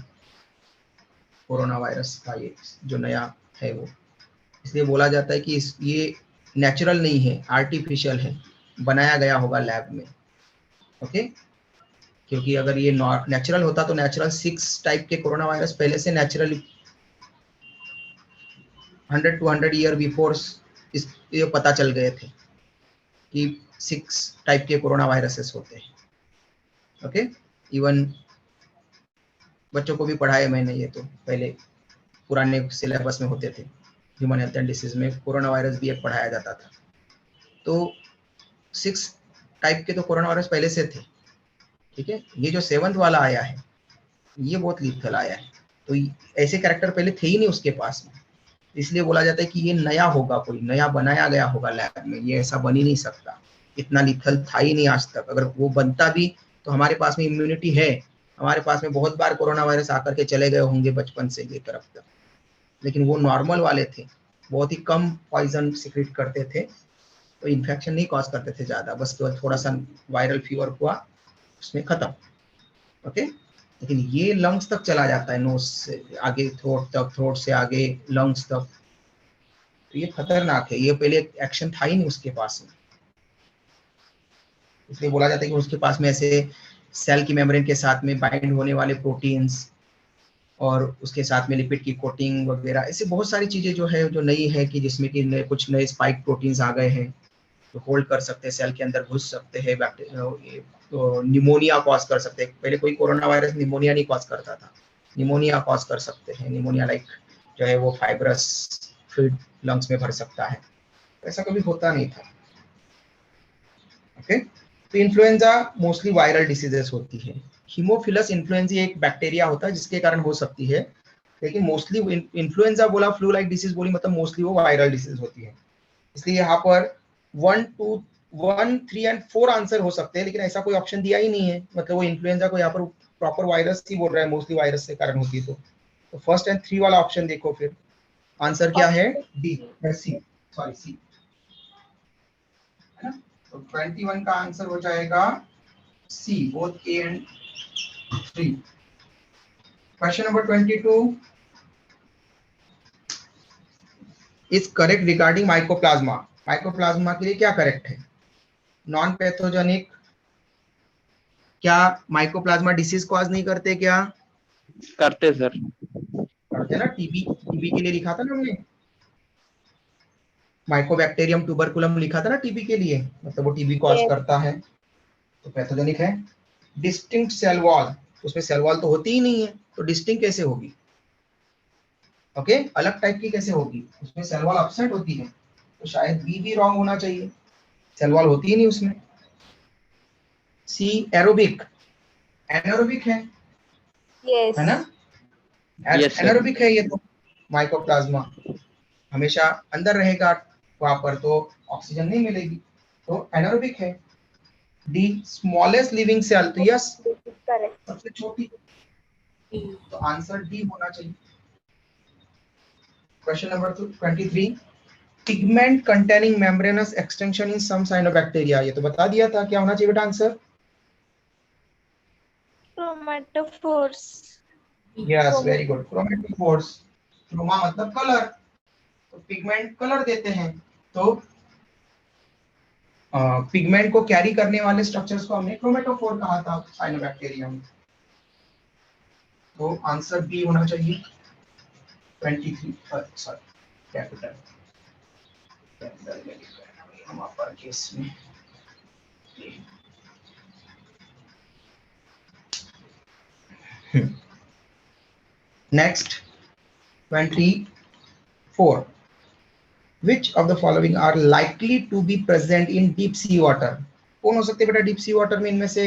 कोरोना वायरस का ये जो नया है वो, इसलिए बोला जाता है कि ये नेचुरल नहीं है, आर्टिफिशियल है, बनाया गया होगा लैब में। ओके, क्योंकि अगर ये नेचुरल होता तो नेचुरल 6 टाइप के कोरोना वायरस पहले से नेचुरली 100 to 100 ईयर बिफोर इस ये पता चल गए थे कि 6 टाइप के कोरोना वायरसेस होते हैं। ओके, इवन बच्चों को भी पढ़ाया मैंने, ये तो पहले पुराने सिलेबस में होते थे, ह्यूमन हेल्थ एंड डिसीज में कोरोना वायरस भी एक पढ़ाया जाता था। तो 6 टाइप के तो कोरोना वायरस पहले से थे, ठीक है। ये जो 7th वाला आया है ये बहुत लीथल आया है, तो ऐसे कैरेक्टर पहले थे ही नहीं उसके पास में, इसलिए बोला जाता है कि ये नया होगा, कोई नया बनाया गया होगा लैब में, ये ऐसा बन ही नहीं सकता, इतना लीथल था ही नहीं आज तक। अगर वो बनता भी तो हमारे पास में इम्यूनिटी है, हमारे पास में बहुत बार कोरोना वायरस आकर के चले गए होंगे बचपन से लेकर अब तक, लेकिन वो नॉर्मल वाले थे, बहुत ही कम पॉइजन सिक्रेट करते थे, तो इन्फेक्शन नहीं कॉज करते थे ज़्यादा, बस केवल थोड़ा सा वायरल फीवर हुआ उसमें खत्म। ओके, लेकिन ये लंग्स तक चला जाता है, नोज से आगे थ्रोट तक, थ्रोट से आगे लंग्स तक, तो ये खतरनाक है, ये पहले एक्शन था ही नहीं उसके पास में, इसलिए बोला जाता है कि उसके पास में ऐसे सेल की मेम्ब्रेन के साथ में बाइंड होने वाले प्रोटीन्स और उसके साथ में लिपिड की कोटिंग वगैरह, ऐसे बहुत सारी चीजें जो है जो नई है कि जिसमें कि कुछ नए स्पाइक प्रोटीन्स आ गए हैं जो होल्ड कर सकते हैं, सेल के अंदर घुस सकते हैं, तो निमोनिया कॉज कर सकते हैं। पहले कोई कोरोना वायरस निमोनिया नहीं कॉज करता था, निमोनिया कॉज कर सकते हैं, निमोनिया लाइक जो है वो फाइब्रस फ्लूइड लंग्स में भर सकता है, ऐसा कभी होता नहीं था। ओके, तो इन्फ्लुएंजा मोस्टली वायरल डिसीजेस होती है। हीमोफिलस इन्फ्लुएंजा एक बैक्टीरिया होता है जिसके कारण हो सकती है, लेकिन मोस्टली इन्फ्लुएंजा बोला, फ्लू लाइक डिसीज बोली, मतलब मोस्टली वो वायरल डिसीज होती है। इसलिए यहाँ पर 1, 2, 1, 3 एंड 4 आंसर हो सकते हैं, लेकिन ऐसा कोई ऑप्शन दिया ही नहीं है, मतलब वो इन्फ्लुएंजा को यहाँ पर प्रॉपर वायरस ही बोल रहा है, मोस्टली वायरस से कारण होती है। तो फर्स्ट एंड 3 वाला ऑप्शन देखो, फिर आंसर क्या है, डी, सी, सॉरी सी, है ना। तो 21 का आंसर हो जाएगा C, both A and 3। Question number 22 is correct regarding mycoplasma. Mycoplasma के लिए क्या करेक्ट है, नॉन पैथोजेनिक, क्या माइकोप्लाज्मा डिसीज कॉज नहीं करते, क्या करते सर, करते ना, टीबी के लिए लिखा था ना हमने, माइकोबैक्टीरियम ट्यूबरकुलम लिखा था ना टीबी के लिए, मतलब वो टीबी कॉज करता है, तो पैथोजेनिक है। डिस्टिंक्ट सेल वॉल, उसमें सेल वॉल तो होती ही नहीं है, तो डिस्टिंक्ट कैसे होगी, ओके, अलग टाइप की कैसे होगी, उसमें सेल वॉल अपसेट होती है, तो शायद बी भी रॉन्ग होना चाहिए, सेल वॉल होती ही नहीं उसमें। सी एरोबिक, एनारोबिक है, Yes. है ना, Yes, sir. एनारोबिक है ये तो, माइकोप्लाज्मा हमेशा अंदर रहेगा वहां पर, तो ऑक्सीजन नहीं मिलेगी, तो एनारोबिक है। डी स्मॉलेस्ट लिविंग सेल, तो यस Correct. सबसे छोटी, तो आंसर डी होना चाहिए। Question number 23 pigment containing membranous extension in some cyanobacteria, ये तो बता दिया था, क्या होना चाहिए बेटा answer, Chromatophores. Yes very good, chromatophores, chroma मतलब कलर, तो पिगमेंट कलर देते हैं, तो पिगमेंट को कैरी करने वाले स्ट्रक्चर्स को हमने क्रोमेटोफोर कहा था साइनोबैक्टीरिया में, तो आंसर बी होना चाहिए। 23 सॉरी कैपिटल हम अपर केस में, next 24 which of the following are likely to be present in deep sea water, कौन हो सकते हैं बेटा डीप सी वाटर में इनमें से,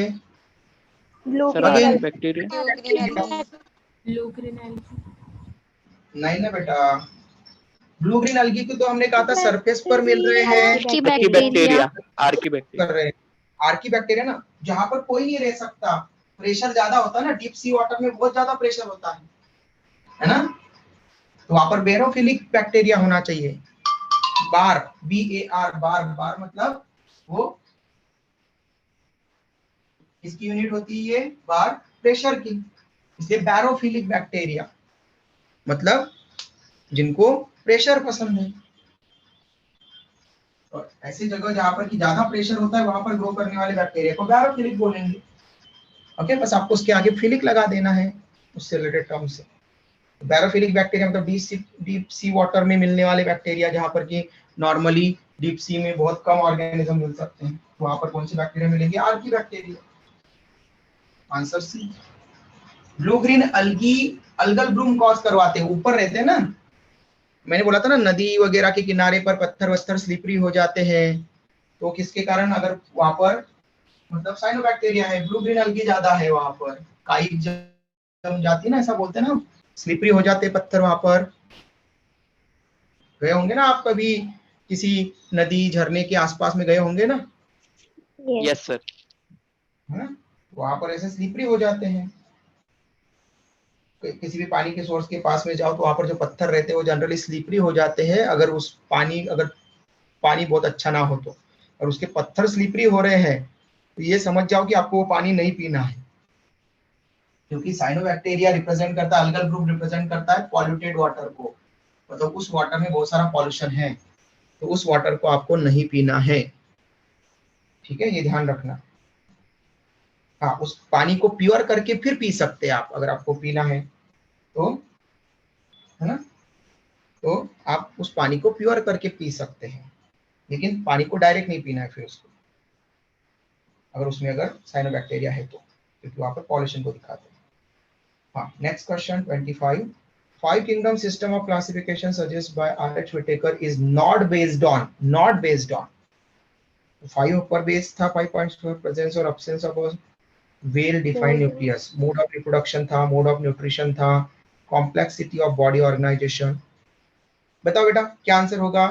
Blue sir green Again. algae. Bacteria, blue green algae, नहीं ना बेटा, ब्लू ग्रीन अलगी को तो हमने कहा था सरफेस पर मिल रहे हैं, आर्की बैक्टीरिया, आर्की बैक्टीरिया, कर रहे हैं, आर्की बैक्टीरिया ना, जहां पर कोई नहीं रह सकता, प्रेशर ज्यादा होता है ना, डीप सी वाटर में बहुत ज्यादा प्रेशर होता है ना, तो वहां पर बेरोफिलिक बैक्टीरिया होना चाहिए। बार, BAR, बार, बार मतलब वो इसकी यूनिट होती है, ये बार प्रेशर की, इसलिए बैरोफिलिक बैक्टीरिया मतलब जिनको प्रेशर पसंद है, और ऐसी जगह जहां पर कि ज्यादा प्रेशर होता है वहां पर ग्रो करने वाले बैक्टीरिया को बैरोफिलिक बोलेंगे। ओके, बस आपको उसके आगे फिलिक लगा देना है उससे रिलेटेड टर्म से, बैरोफिलिक बैक्टीरिया मतलब डीप सी वाटर में मिलने वाले बैक्टीरिया, जहां पर कि नॉर्मली डीप सी में बहुत कम ऑर्गेनिज्म मिल सकते हैं, वहां पर कौन से बैक्टीरिया मिलेंगे? Archaebacteria. Answer C. Blue green algae algal bloom cause करवाते हैं, ऊपर रहते हैं ना, मैंने बोला था ना नदी वगैरह के किनारे पर पत्थर वत्थर स्लिपरी हो जाते हैं, तो किसके कारण? अगर वहां पर मतलब साइनोबैक्टीरिया है, ब्लू ग्रीन अलगी ज्यादा है वहां पर, काई जम जाती है ना, ऐसा बोलते हैं ना, स्लिपरी हो जाते हैं पत्थर वहां पर। गए होंगे ना आप कभी किसी नदी झरने के आसपास में गए होंगे ना, Yes. Yes sir. है ना, वहां पर ऐसे स्लिपरी हो जाते हैं। किसी भी पानी के सोर्स के पास में जाओ तो वहां पर जो पत्थर रहते हैं वो जनरली स्लिपरी हो जाते हैं, अगर पानी बहुत अच्छा ना हो तो। और उसके पत्थर स्लिपरी हो रहे हैं तो ये समझ जाओ कि आपको वो पानी नहीं पीना है, क्योंकि साइनोबैक्टीरिया रिप्रेजेंट करता है, अलगल ग्रुप रिप्रेजेंट करता है पॉल्यूटेड वाटर को, मतलब उस वाटर में बहुत सारा पॉल्यूशन है, तो उस वाटर को आपको नहीं पीना है। ठीक है, ये ध्यान रखना। हाँ, उस पानी को प्योर करके फिर पी सकते हैं आप, अगर आपको पीना है तो, है ना, तो आप उस पानी को प्योर करके पी सकते हैं, लेकिन पानी को डायरेक्ट नहीं पीना है फिर उसको, अगर उसमें अगर साइनोबैक्टीरिया है तो, क्योंकि वहां पर पॉल्यूशन को दिखाते हैं। हाँ, next question 25। Five kingdom system of classification suggested by R.H. Whitaker is not based on. Five ऊपर बेस था, 5 points for presence और absence of a well defined nucleus, mode of reproduction था, mode of nutrition था, complexity of body organization। बताओ बेटा क्या answer होगा?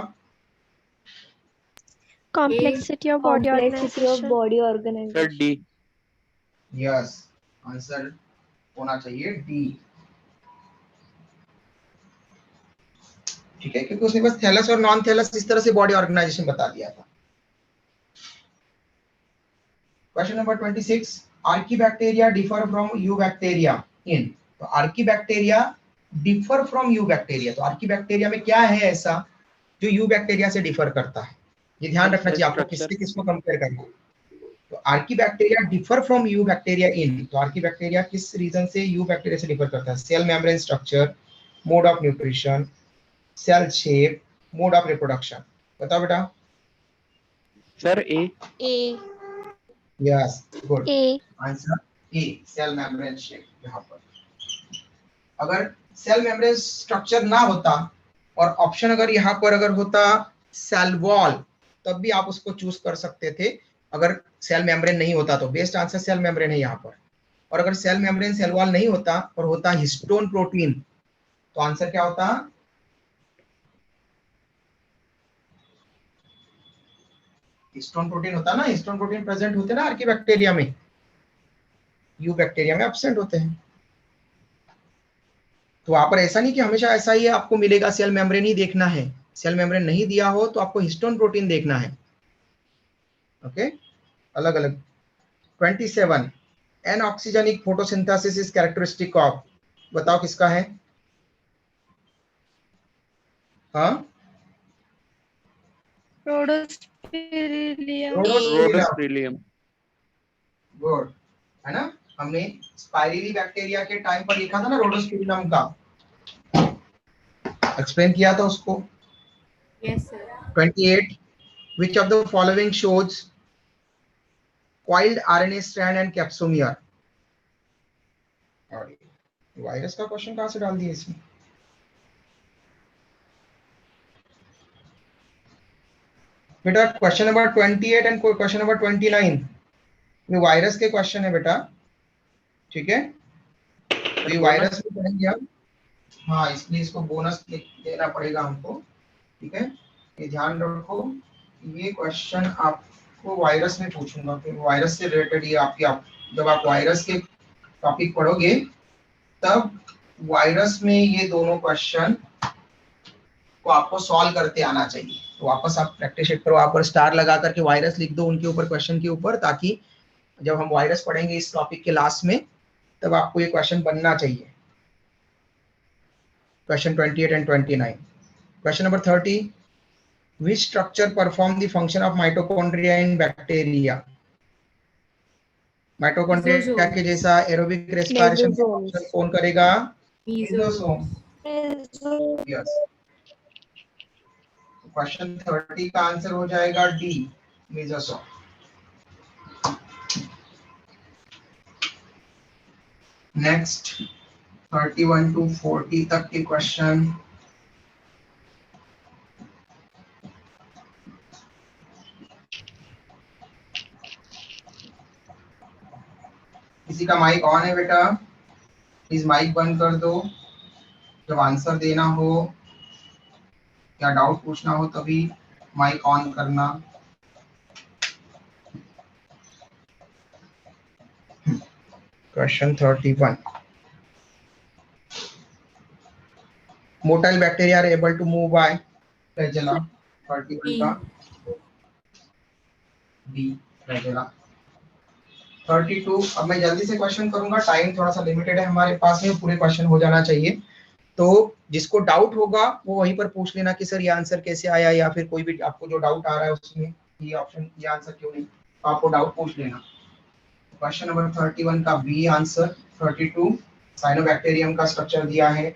Complexity of body organization. Sir D. Yes, answer होना चाहिए डी। ठीक है, क्योंकि उसने बस थैलस और नॉन थैलस इस तरह से बॉडी ऑर्गेनाइजेशन बता दिया था। Question number 26। Archaebacteria differ from eubacteria in. तो आर्कीबैक्टीरिया डिफर फ्रॉम यूबैक्टीरिया, तो आर्कीबैक्टीरिया में क्या है ऐसा जो यूबैक्टीरिया से डिफर करता है? ये ध्यान रखना चाहिए आपको, किससे किसको कंपेयर करना है। तो archaebacteria differ from eubacteria in, तो आर्कीबैक्टीरिया किस रीजन से यूबैक्टीरिया से डिफर करता है? Cell membrane structure, mode of nutrition, cell shape, mode of reproduction. बताओ बेटा। Sir A. Yes, good A. Answer A, cell membrane shape. यहाँ पर अगर सेल मेम्ब्रेन स्ट्रक्चर ना होता और ऑप्शन अगर यहाँ पर अगर होता सेल वॉल, तब भी आप उसको चूज कर सकते थे। अगर सेल मेम्ब्रेन नहीं होता तो बेस्ट आंसर सेल मेम्ब्रेन है यहाँ पर। और अगर सेल मेम्ब्रेन सेल वॉल नहीं होता और होता हिस्टोन प्रोटीन, तो आंसर क्या होता? हिस्टोन प्रोटीन होता ना, हिस्टोन प्रोटीन प्रेजेंट होते ना आर्कीबैक्टीरिया में, यू बैक्टीरिया में एब्सेंट होते हैं। तो वहां पर ऐसा नहीं कि हमेशा ऐसा ही आपको मिलेगा सेल मेम्ब्रेन ही देखना है, सेल मेम्ब्रेन नहीं दिया हो तो आपको हिस्टोन प्रोटीन देखना है। ओके, अलग अलग। 27। Anoxygenic photosynthesis is characteristic of, बताओ किसका है? हाँ, Rhodospiridium. रोडोस्पिरिलियम। गुड, है ना, हमने स्पाइरेली बैक्टीरिया के टाइम पर लिखा था ना रोडोस्पिरिडियम का, एक्सप्लेन किया था उसको। Yes sir. 28. Which of the following shows coiled RNA strand and capsomere? और वायरस का क्वेश्चन कहां से डाल दिया इसमें? बेटा question number 28 and question number 29 ये वायरस के क्वेश्चन है बेटा। ठीक है, तो ये वायरस में पढ़ेंगे हम। हाँ, इसलिए इसको बोनस देना पड़ेगा हमको। ठीक है, ये ध्यान रखो, ये क्वेश्चन आपको वायरस में पूछूंगा, कि वायरस से रिलेटेड ये जब आप वायरस के टॉपिक पढ़ोगे तब वायरस में ये दोनों क्वेश्चन को आपको सॉल्व करते आना चाहिए। तो वापस आप प्रैक्टिस शीट पर वहां पर स्टार लगा करके वायरस लिख दो उनके ऊपर, क्वेश्चन के ऊपर, ताकि जब हम वायरस पढ़ेंगे इस टॉपिक के लास्ट में तब आपको ये क्वेश्चन बनना चाहिए। Question 28 and 29। Question number 30। Which structure perform the function of mitochondria in bacteria? Mitochondria के जैसा एरोबिक रेस्पिरेशन फंक्शन कौन करेगा? मीजोसोम। मीजोसोम। यस, क्वेश्चन 30 का आंसर हो जाएगा डी, मेसोसोम। नेक्स्ट 31 टू 40 तक के क्वेश्चन। किसी का माइक ऑन है बेटा? प्लीज माइक बंद कर दो। जब आंसर देना हो या डाउट पूछना हो तभी माइक ऑन करना। Question 31, motile bacteria are able to move by flagella. 31 का बी, फ्लैजेला। 32, अब मैं जल्दी से क्वेश्चन करूंगा, टाइम थोड़ा सा लिमिटेड है हमारे पास में, पूरे क्वेश्चन हो जाना चाहिए। तो जिसको डाउट होगा वो वहीं पर पूछ लेना कि सर ये आंसर कैसे आया, या फिर कोई भी आपको जो डाउट आ रहा है उसमें ये ऑप्शन, ये आंसर क्यों नहीं, तो आपको डाउट पूछ लेना। क्वेश्चन नंबर 31 का बी आंसर। 32, साइनोबैक्टीरियम का स्ट्रक्चर दिया है।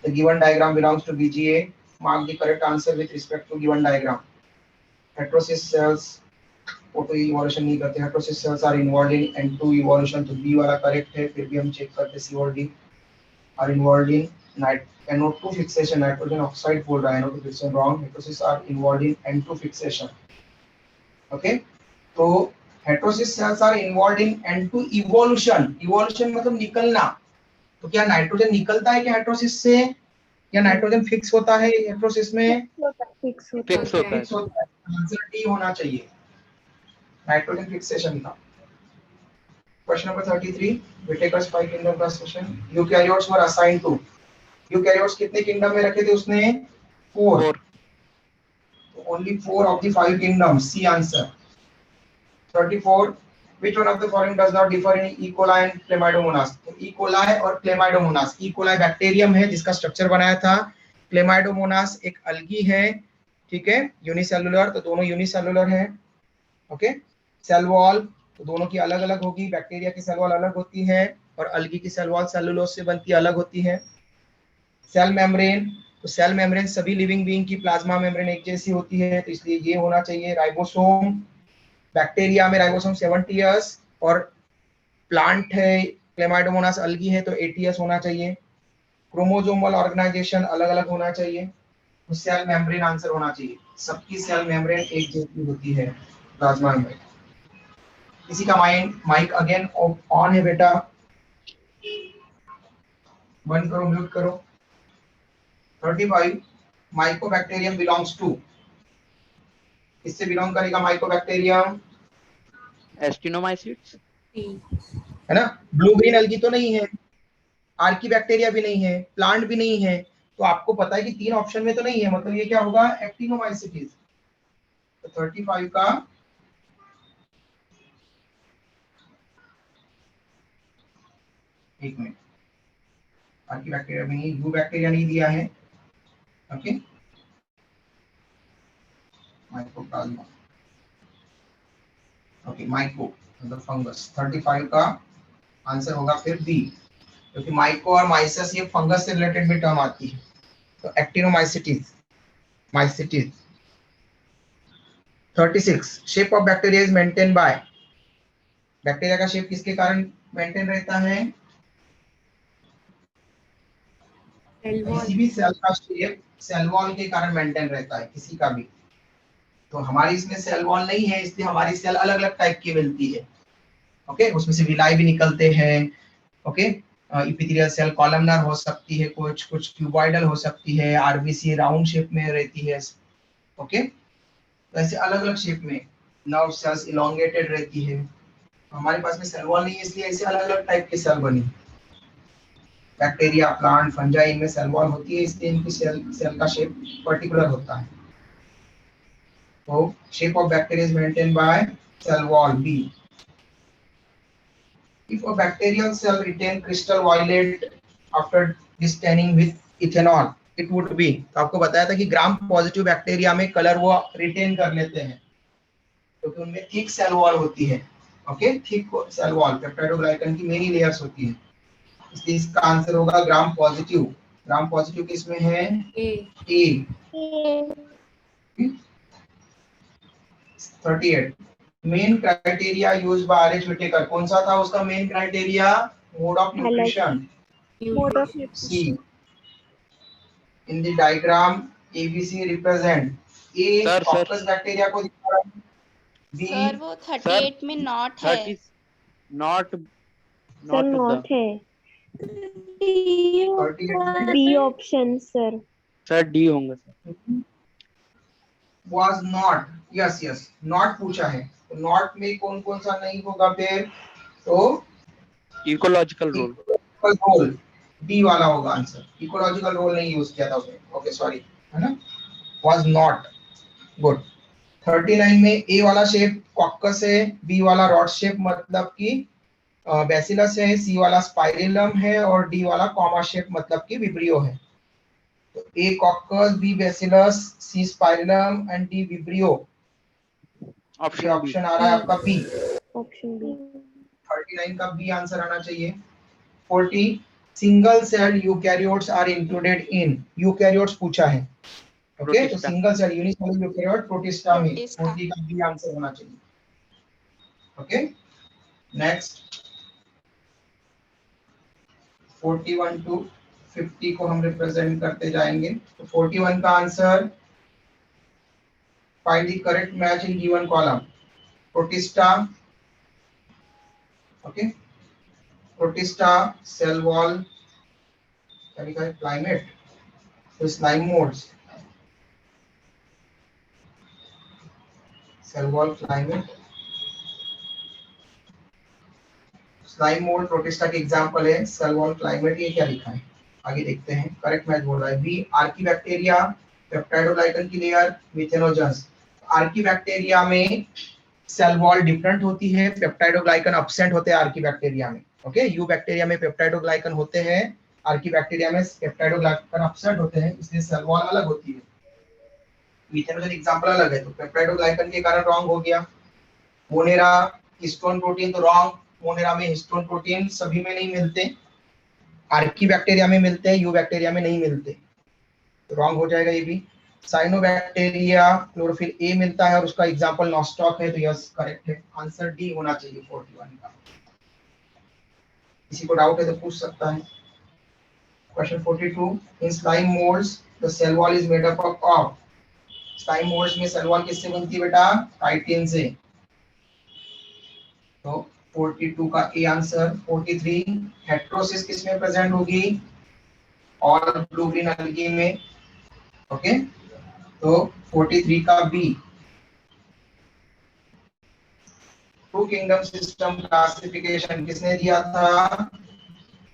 The given diagram belongs to BGA, mark the correct answer with respect to given diagram. Heterosis cells photo evolution नहीं करते, heterosis cells are involved in N2 evolution, तो B वाला correct है। फिर भी हम चेक करते सी और D are involved in NO2 fixation, nitrogen oxide बोल रहा है, NO2 fixation wrong, heterosis are involved in N2 fixation. Okay, तो heterosis cells are involved in N2 evolution, evolution मतलब निकलना। तो क्या नाइट्रोजन निकलता है क्या हेटेरोसिस से, या नाइट्रोजन फिक्स होता है हेटेरोसिस में? फिक्स होता फिक्स होता है फिक्स होता है, आंसर डी होना चाहिए, नाइट्रोजन फिक्सेशन का। Question number 33, we take a spike in the class session. Eukaryotes were assigned to, eukaryotes कितने किंगडम में रखे थे उसने? 4। फोर। तो only 4 of the 5 kingdoms, C answer. 34, which one of the following does not differ in E. coli and Chlamydomonas? तो E. coli और Chlamydomonas, E. coli bacterium है जिसका स्ट्रक्चर बनाया था, Chlamydomonas एक अलगी है, ठीक है, यूनिसेलुलर, तो दोनों यूनिसेलुलर है। ओके, सेल वॉल तो दोनों की अलग अलग होगी, बैक्टीरिया की सेल वॉल अलग होती है और अलगी की सेल वॉल सेलुलोज से बनती अलग होती है। सेल मेम्ब्रेन, तो सेल मेम्ब्रेन सभी लिविंग बीइंग की प्लाज्मा मेम्ब्रेन एक जैसी होती है, तो इसलिए ये होना चाहिए। राइबोसोम, बैक्टीरिया में राइबोसोम 70 इयर्स और प्लांट है क्लेमाइडोमोनास अलगी है तो 80 इयर्स होना चाहिए। क्रोमोसोमल ऑर्गेनाइजेशन अलग अलग होना चाहिए। तो सेल मेम्ब्रेन आंसर होना चाहिए, सबकी सेल मेम्ब्रेन एक जैसी होती है प्लाज्मा में। किसी का माइक अगेन ऑन है बेटा? बंद करो, म्यूट करो। 35, माइकोबैक्टीरियम बिलोंग्स टू, किससे बिलोंग करेगा माइकोबैक्टीरियम? एस्टिनोमाइसिट्स। है ना, ब्लू ग्रीन अलगी तो नहीं है, आर्कीबैक्टीरिया भी नहीं है, प्लांट भी नहीं है, तो आपको पता है कि 3 ऑप्शन में तो नहीं है, मतलब ये क्या होगा? एक्टिनोमाइसिटीज। तो 35 का एक मिनट, आर्कीबैक्टीरिया भी नहीं, यू बैक्टीरिया नहीं दिया है। ओके, माइकोप्लाज्मा, ओके, माइको मतलब फंगस। 35 का आंसर होगा फिर बी, क्योंकि माइको और माइसस ये फंगस से रिलेटेड भी टर्म आती है, तो actinomycetes, mycetes. 36, shape of bacteria is maintain bye, bacteria का शेप किसके कारण मेंटेन रहता है? किसी भी सेल का शेप सेल वॉल के कारण मेंटेन रहता है, किसी का भी। तो हमारी इसमें सेल वॉल नहीं है, इसलिए हमारी सेल अलग अलग टाइप की मिलती है। ओके, उसमें से विलाई भी निकलते हैं। ओके, इपिथेलियल सेल कॉलमनर हो सकती है, कुछ कुछ क्यूबॉइडल हो सकती है, आरबीसी राउंड शेप में रहती है। ओके, तो ऐसे अलग अलग शेप में। नर्व सेल्स इलोंगेटेड रहती है। हमारे पास में सेल वॉल नहीं है, इसलिए ऐसे अलग अलग टाइप की सेल बनी। बैक्टीरिया, प्लांट, फंजाई, इनमें सेल वॉल होती है, इसलिए इनकी सेल का शेप पर्टिकुलर होता है। तो shape of bacteria is maintain by cell wall, B. If a bacterial cell retain crystal violet after destaining with ethanol, it would be, तो आपको बताया था कि ग्राम पॉजिटिव बैक्टीरिया में कलर वो रिटेन कर लेते हैं क्योंकि उनमें थिक सेल वॉल होती है। Okay, thick cell wall, peptidoglycan की मेनी लेयर्स होती है, इसलिए इसका आंसर होगा ग्राम पॉजिटिव, ग्राम पॉजिटिव किस में है? A. A. A. 38 main criteria use by R H Whittaker, कौन सा था उसका main criteria? Mode of nutrition, Mode of C. nutrition. In the diagram ABC represent, A sir coccus bacteria को दिखा रहा है, बी सर वो 38 में नॉट है। 30 not Sir, not not the है. 38 में B option, sir. Sir D होंगे sir. was not, yes yes not पूछा है, तो नॉट में कौन कौन सा नहीं होगा फिर? तो ecological role, ecological role B वाला होगा आंसर। इकोलॉजिकल रोल नहीं यूज किया था उसने, ओके सॉरी, है ना, was not, गुड। 39 में ए वाला शेप कॉकस है, बी वाला रॉड शेप मतलब कि बैसिलस है, सी वाला स्पाइरलम है और डी वाला कॉमा शेप मतलब कि विब्रियो है। तो A coccus, B bacillus, C spirillum and D vibrio. ये ऑप्शन बी। ऑप्शन आ रहा है आपका बी। Option B. 39 का बी आंसर आना चाहिए। 40 single cell eukaryotes are included in, eukaryotes पूछा है, ओके, तो protista. Single cell unicellular eukaryote protista में प्रोटिस्टा। 40 का बी आंसर होना चाहिए। ओके, नेक्स्ट 41 टू 50 को हम रिप्रेजेंट करते जाएंगे। तो 41 का आंसर, find the correct match in given column. Protista, okay, protista, cell wall, क्या लिखा है? क्लाइमेट, तो slime moulds, cell wall, climate, slime mode protista के एग्जांपल है, सेल वॉल, क्लाइमेट, ये क्या लिखा है? आगे देखते हैं। करेक्ट मैच बोल रहा है बी, आर्कीबैक्टीरिया, पेप्टाइडोग्लाइकन की लेयर, मिथेनोजेंस। आर्कीबैक्टीरिया में सेल वॉल डिफरेंट होती है, पेप्टाइडोग्लाइकन एब्सेंट होते हैं आर्कीबैक्टीरिया में, ओके। यू बैक्टीरिया में पेप्टाइडोग्लाइकन होते हैं, आर्कीबैक्टीरिया में पेप्टाइडोग्लाइकन एब्सेंट होते हैं, इसलिए सेल वॉल अलग होती है। मिथेनोजेन एग्जांपल अलग है, तो पेप्टाइडोग्लाइकन के कारण रॉन्ग हो गया। मोनेरा, हिस्टोन प्रोटीन, तो रॉन्ग, मोनेरा में हिस्टोन प्रोटीन सभी में नहीं मिलते, आर्की बैक्टीरिया में मिलते हैं, यू बैक्टीरिया में नहीं मिलते, तो रॉन्ग हो जाएगा ये भी। साइनोबैक्टीरिया क्लोरोफिल ए मिलता है और उसका एग्जांपल नॉस्टॉक है, तो यस करेक्ट है, आंसर डी होना चाहिए 41 का। किसी को डाउट है तो पूछ सकता है। Question 42, in slime moulds the cell wall is made up of, slime moulds में सेल वॉल किससे बनती है बेटा? काइटिन से, तो 42 का ए आंसर। 43, हेटेरोसिस किस में प्रेजेंट होगी? ऑल ब्लू ग्रीन एल्गी में, ओके, तो 43 का B. Two kingdom system classification किसने दिया था?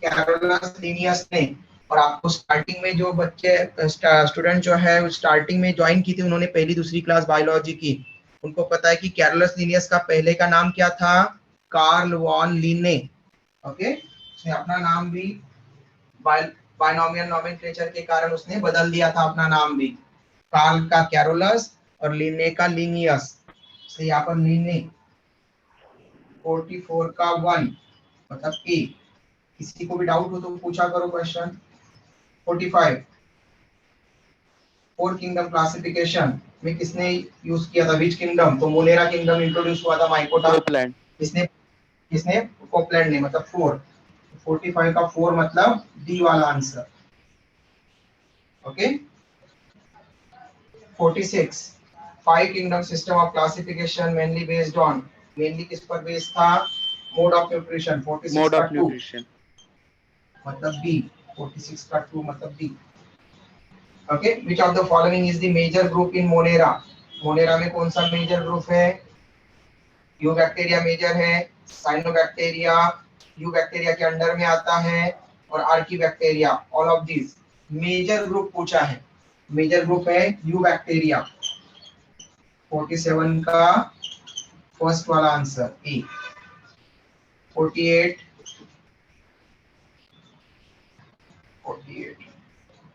कैरोलस लिनियस ने। और आपको स्टार्टिंग में जो बच्चे स्टूडेंट जो है स्टार्टिंग में ज्वाइन की थी, उन्होंने पहली दूसरी क्लास बायोलॉजी की, उनको पता है कि कैरोलस लिनियस का पहले का नाम क्या था? कार्ल वॉन लिने, ओके। उसने अपना नाम भी बायनोमियल नोमेनक्लेचर के कारण उसने बदल दिया था अपना नाम भी, कार्ल का कैरोलस और लिने का लिनियस, तो यहाँ पर लिने। 44 का 1 मतलब ए। किसी को भी डाउट हो तो पूछा करो क्वेश्चन। 45, फोर किंगडम क्लासिफिकेशन में किसने यूज किया था? Which kingdom? तो मोनेरा किंगडम इंट्रोड्यूस हुआ था माइकोटा, कोपलैंड, किसने? कोपलैंड ने, मतलब 4। 45 का 4 मतलब डी वाला आंसर, okay. 46, five kingdom system of classification mainly based on, mainly किस पर बेस्ड था? Mode of nutrition. 46 मोड का ऑफ 2 न्यूट्रिशन, मतलब बी। 46 का 2 मतलब B, okay. Which of the following is the major group in Monera? Monera में कौन सा मेजर ग्रुप है? यू बैक्टीरिया मेजर है, साइनोबैक्टीरिया यू बैक्टीरिया के अंडर में आता है, और archaebacteria, all of this. Major group पूछा है, मेजर ग्रुप है यू बैक्टीरिया। 47 का फर्स्ट वाला answer A. 48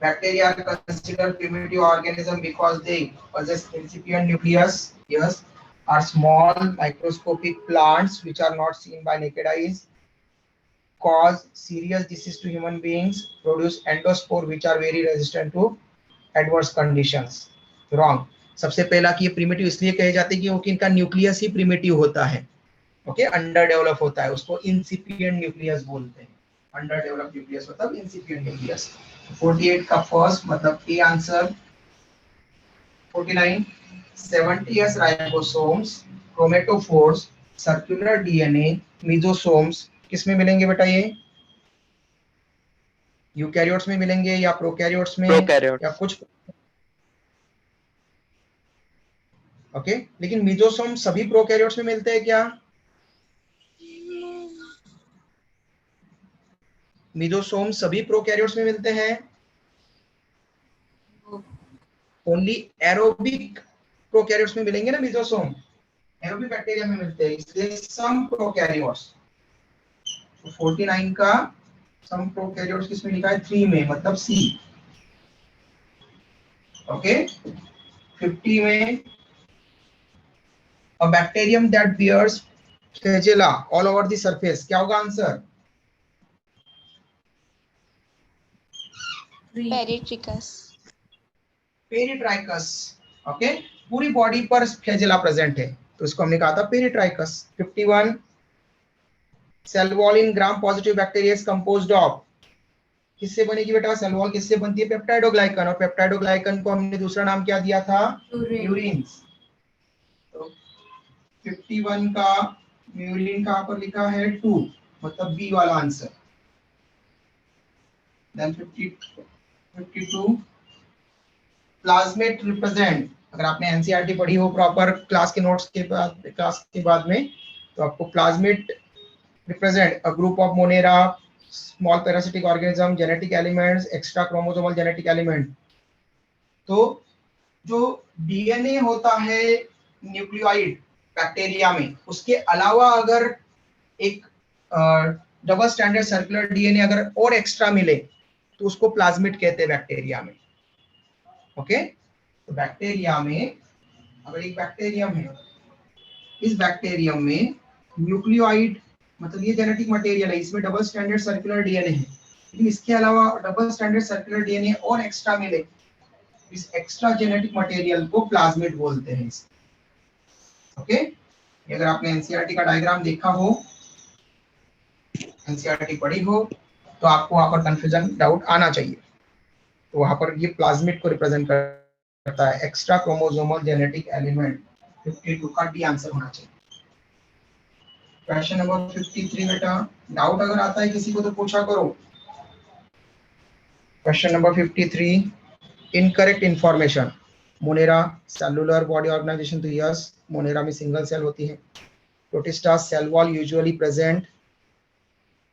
bacteria are considered primitive organism because they possess incipient nucleus, yes, are small microscopic plants which are not seen by naked eyes, cause serious disease to human beings, produce endospore which are very resistant to adverse conditions. Wrong. सबसे पहला कि ये primitive इसलिए कहे जाते हैं क्योंकि इनका न्यूक्लियस ही प्रिमिटिव होता है, ओके, अंडर डेवलप होता है, उसको इंसिपिएंट न्यूक्लियस बोलते हैं, अंडर डेवलप न्यूक्लियस मतलब इंसिपिएंट न्यूक्लियस। 48 का फर्स्ट मतलब A answer. 49 70s ribosomes, chromatophores, circular DNA, mesosomes किसमें मिलेंगे बेटा? ये यूकैरियोट्स में मिलेंगे या प्रोकैरियोट्स में प्रोकैरियोट्स। या कुछ, ओके लेकिन मीजोसोम सभी प्रोकैरियोट्स में मिलते हैं क्या? मीजोसोम सभी प्रोकैरियोट्स में मिलते हैं? ओनली एरोबिक प्रोकैरियोट्स में मिलेंगे ना मीजोसोम, एरोबिक बैक्टीरिया में मिलते हैं, इसलिए सम प्रोकैरियोट्स। तो 49 का सम प्रोकैरियोट्स किसमें लिखा है? 3 में, मतलब सी, ओके। 50 में a bacterium that bears flagella all over the surface, क्या होगा आंसर? Peritrachus. पेरिट्राइकस, ओके, पूरी बॉडी पर फ्लैजेला प्रेजेंट है तो इसको हमने कहा था peritrichous. 51 cell wall in gram positive bacteria is composed of, किससे बनेगी बेटा सेल वॉल? किससे बनती है? पेप्टाइडोग्लाइकन, और पेप्टाइडोग्लाइकन को हमने दूसरा नाम क्या दिया था? म्यूरिन्स। तो 51 का म्यूरिन कहां पर लिखा है? 2, मतलब बी वाला आंसर। देन 52 प्लाज्मेट रिप्रेजेंट, अगर आपने एनसीईआरटी पढ़ी हो प्रॉपर क्लास के नोट्स के बाद में, तो आपको plasmid represent a group of Monera, small parasitic organism, genetic elements, extra chromosomal genetic element. तो जो डीएनए होता है न्यूक्लियोइड बैक्टीरिया में, उसके अलावा अगर एक डबल स्टैंडर्ड सर्कुलर डीएनए अगर और एक्स्ट्रा मिले तो उसको प्लाज्मिड कहते हैं बैक्टीरिया में, ओके। तो बैक्टीरिया में अगर एक बैक्टीरियम है, इस बैक्टीरियम में न्यूक्लियोइड मतलब ये जेनेटिक मटेरियल है, इसमें डबल स्टैंडर्ड सर्कुलर डीएनए है, लेकिन इसके अलावा डबल स्टैंडर्ड सर्कुलर डीएनए और एक्स्ट्रा मिले, इस एक्स्ट्रा जेनेटिक मटेरियल को प्लाज्मिड बोलते हैं, ओके। अगर आपने एनसीईआरटी का डायग्राम देखा हो, एनसीईआरटी पढ़ी हो, तो आपको वहां पर कंफ्यूजन डाउट आना चाहिए। तो वहां पर ये प्लाज्मिड को रिप्रेजेंट करता है, एक्स्ट्रा क्रोमोसोमल जेनेटिक एलिमेंट। 52 का डी आंसर होना चाहिए। क्वेश्चन नंबर 53 बेटा, डाउट अगर आता है किसी को तो पूछा करो। Question number 53, incorrect information. Monera cellular body organisation, तो यस मोनेरा में सिंगल सेल होती है। Protista cell wall usually present,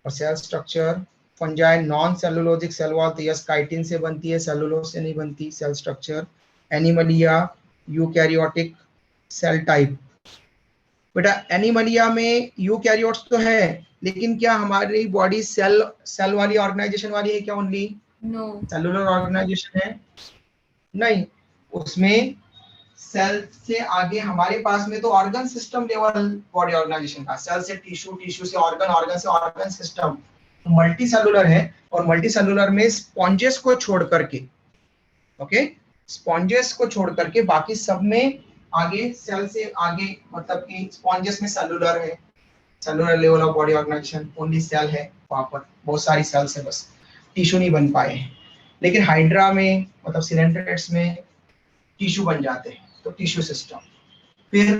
और cell structure. Fungi non cellulosic cell wall, तो यस काइटिन से बनती है, सेलुलोज से नहीं बनती। Cell structure. Animalia eukaryotic cell type, बेटा एनिमलिया में यूकैरियोट्स तो है, लेकिन क्या हमारी बॉडी सेल वाली ऑर्गेनाइजेशन वाली है क्या? Only No. सेलुलर ऑर्गेनाइजेशन है? नहीं, उसमें सेल से आगे हमारे पास में तो organ system level body organisation का, सेल से टिश्यू, टिश्यू से ऑर्गन, ऑर्गन से ऑर्गन सिस्टम, तो मल्टी सेलुलर है। और मल्टी सेलुलर में स्पॉन्जेस को छोड़ करके, ओके, स्पॉन्जेस को छोड़ करके बाकी सब में आगे सेल से आगे, मतलब कि स्पॉन्जेस में सेलुलर है, cellular level of body organisation, only cell है, वहां पर बहुत सारी सेल्स है, बस टिश्यू नहीं बन पाए हैं। लेकिन हाइड्रा में मतलब सिलेंड्रेट्स में टिश्यू बन जाते हैं, तो टिश्यू सिस्टम। फिर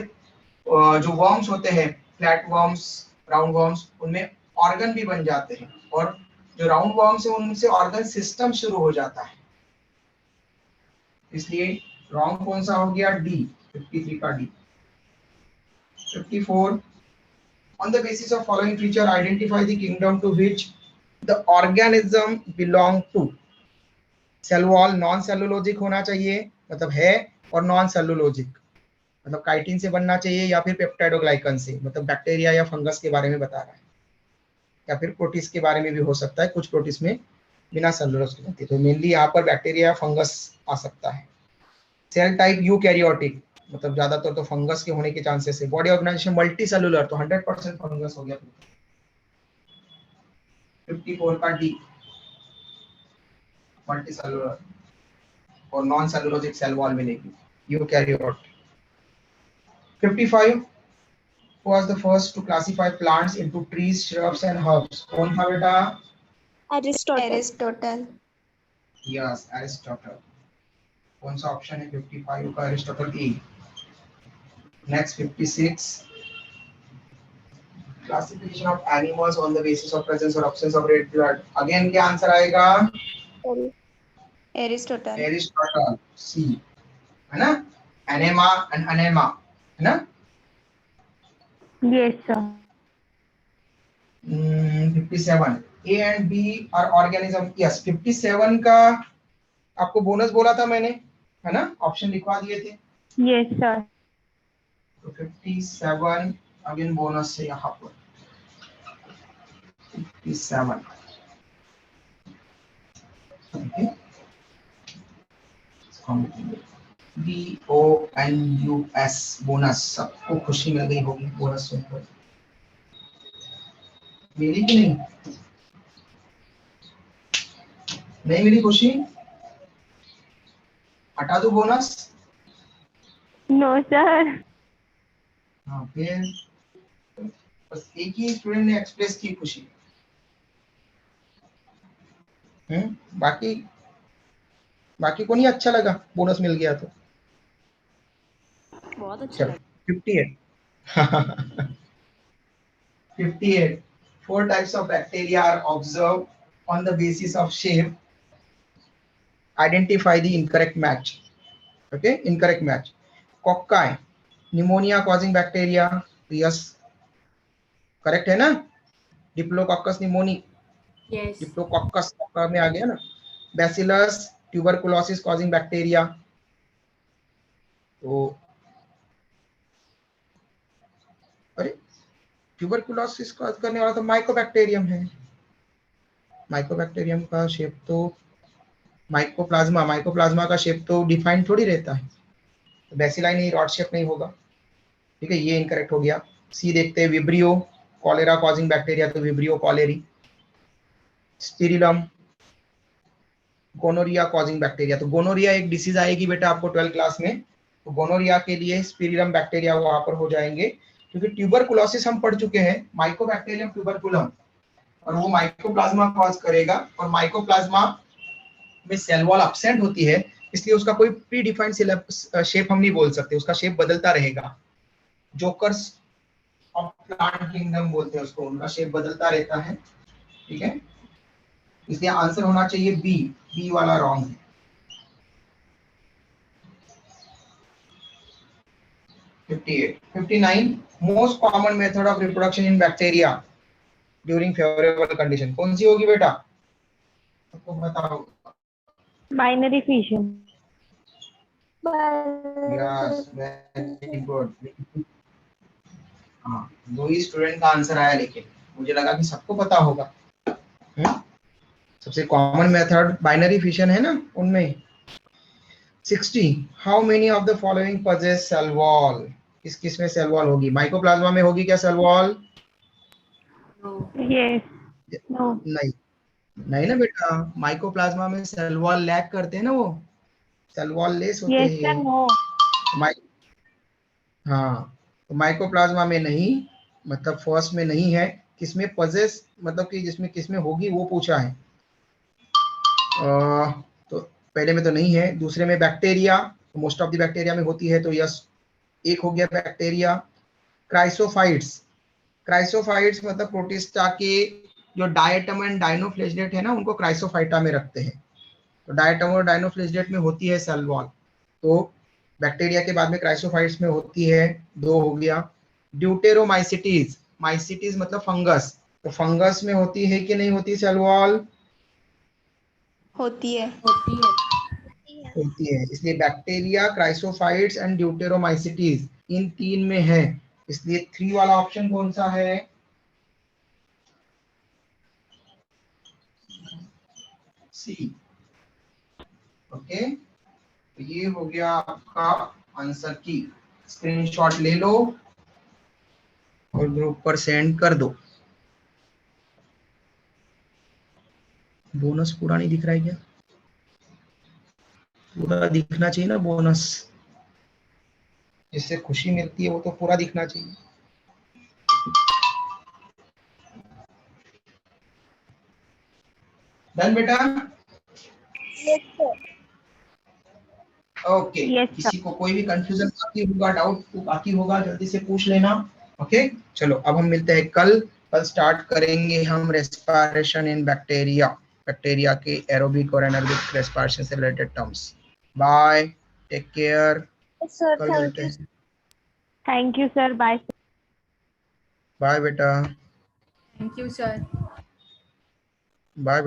जो वर्म्स होते हैं, फ्लैट वर्म्स, राउंड वर्म्स, उनमें ऑर्गन भी बन जाते हैं, और जो राउंड वर्म्स है उनसे ऑर्गन सिस्टम शुरू हो जाता है। इसलिए रॉन्ग कौन सा हो गया? डी, 53 का D. 54, on the basis of following feature identify the kingdom to which the organism belong to। Cell wall non cellulosic होना चाहिए, मतलब है, और नॉन सेलुलोजिक मतलब काइटिन से बनना चाहिए, या फिर पेप्टाइडोग्लाइकन से, मतलब बैक्टीरिया या फंगस के बारे में बता रहा है, या फिर प्रोटिस्ट के बारे में भी हो सकता है, कुछ प्रोटिस्ट में बिना सेलुलोज के बनती है, तो मेनली यहाँ पर बैक्टीरिया फंगस आ सकता है। सेल टाइप यूकैरियोटिक, मतलब ज्यादातर तो फंगस के होने के चांसेस है। बॉडी ऑर्गेनाइजेशन मल्टी सेलुलर, तो 100% फंगस हो गया। 54 का डी मल्टी सेलुलर और नॉन सेलुलोजिक सेल वॉल मिलेगी, eukaryote. 55 was the first to classify plants into trees, shrubs and herbs. कौन था बेटा? Aristotle. Aristotle. Yes, Aristotle. कौन सा ऑप्शन है 55 का? Aristotle E. Next 56. Classification of animals on the basis of presence or absence of red blood. Again क्या answer आएगा? Aristotle. Aristotle C. है ना? Anema and anema, है ना? Yes, sir. 57. A and B are organism. Yes, 57 का आपको bonus बोला था मैंने, है ना? ऑप्शन लिखवा दिए थे। Yes, sir. तो 57 अगेन बोनस है यहाँ पर। 57 okay. BONUS bonus. सबको खुशी मिल गई होगी बोनस सुनकर, मिली कि नहीं? नहीं मिली खुशी? हटा दो बोनस? No, sir. हाँ, फिर बस एक ही स्टूडेंट ने एक्सप्रेस की खुशी। बाकी को नहीं अच्छा लगा बोनस मिल गया तो? बहुत अच्छा लगा। 58 58 Four types of bacteria are observed on the basis of shape. Identify the incorrect match. Okay, incorrect match. Cocci, pneumonia causing bacteria. Yes, correct है ना? Diplococcus pneumoniae, Yes. Diplococcus में आ गया ना? Bacillus tuberculosis causing bacteria. तो अरे tuberculosis cause करने वाला तो माइकोबैक्टीरियम है। माइकोबैक्टीरियम का शेप तो माइकोप्लाज्मा का शेप तो डिफाइंड थोड़ी रहता है, तो बैसिलाई नहीं, रॉड शेप नहीं होगा। ठीक है, ये इनकरेक्ट हो गया। सी देखते हैं, विब्रियो कॉलेरा कॉजिंग बैक्टीरिया, तो Vibrio cholerae. Spirillum gonorrhoea causing bacteria, तो गोनोरिया एक डिसीज आएगी बेटा आपको 12th क्लास में, तो गोनोरिया के लिए स्पिरिलम बैक्टीरिया वहां पर हो जाएंगे। क्योंकि ट्यूबरकुलोसिस हम पढ़ चुके हैं, माइकोबैक्टीरियम ट्यूबरकुलम, और वो माइकोप्लाज्मा कॉज करेगा, और माइकोप्लाज्मा में सेल वॉल एब्सेंट होती है, इसलिए उसका कोई प्री डिफाइंड शेप हम नहीं बोल सकते, उसका शेप बदलता रहेगा। जोकर्स ऑफ प्लांट किंगडम बोलते हैं उसको, उनका शेप बदलता रहता है। ठीक है, इसलिए आंसर होना चाहिए बी वाला रॉन्ग है। 58 59 most common method of reproduction in bacteria during favourable condition कौन सी होगी बेटा? आपको बताओ। Binary fission. Yes, very good. हाँ, 2 ही स्टूडेंट का आंसर आया, लेकिन मुझे लगा कि सबको पता होगा। सबसे कॉमन मेथड बाइनरी फिशन है ना उनमें। 60 how many of the following possess cell wall? किस में सेल वॉल होगी? माइकोप्लाज्मा में होगी क्या cell wall? No. Yes. No. नहीं ना बेटा, माइकोप्लाज्मा में सेल वॉल लैक करते हैं ना, वो सेल वॉल लेस होते Yes, sir. हैं। No. हाँ, तो माइकोप्लाज्मा में नहीं, मतलब फर्स्ट में नहीं है। किसमें पजेस, मतलब कि जिसमें किसमें होगी वो पूछा है। तो पहले में तो नहीं है, दूसरे में बैक्टीरिया, तो मोस्ट ऑफ द बैक्टीरिया में होती है, तो यस, एक हो गया बैक्टीरिया। क्राइसोफाइट्स मतलब प्रोटिस्टा के जो डायटम एंड डायनोफ्लेजिलेट है ना, उनको क्राइसोफाइटा में रखते हैं, तो डायटम और डायनोफ्लेजिलेट में होती है सेल वॉल, तो बैक्टीरिया के बाद में क्राइसोफाइट्स में होती है। 2 हो गया। ड्यूटेरोमाइसिटीज मतलब फंगस, तो फंगस में होती है कि नहीं होती सेल वॉल? होती है। होती है, इसलिए बैक्टीरिया, क्राइसोफाइट्स एंड ड्यूटेरोमाइसिटीज इन 3 में है, इसलिए 3 वाला ऑप्शन कौन सा है? सी। ओके, तो ये हो गया आपका आंसर की। स्क्रीनशॉट ले लो और ग्रुप पर सेंड कर दो। बोनस पूरा नहीं दिख रहा है क्या? पूरा दिखना चाहिए ना बोनस, जिससे खुशी मिलती है वो तो पूरा दिखना चाहिए। डन बेटा? Yes, sir. ओके Yes, किसी को कोई भी कंफ्यूजन बाकी होगा, डाउट तो बाकी होगा, जल्दी से पूछ लेना। ओके चलो अब हम मिलते हैं कल स्टार्ट करेंगे हम रेस्पिरेशन इन बैक्टीरिया, बैक्टीरिया के एरोबिक और एनारोबिक रेस्पिरेशन से related terms. Bye, take care, Yes, sir. कल Thank मिलते you. हैं। Thank you, sir. Bye. Bye बेटा, Thank you, sir. बाय बेटा।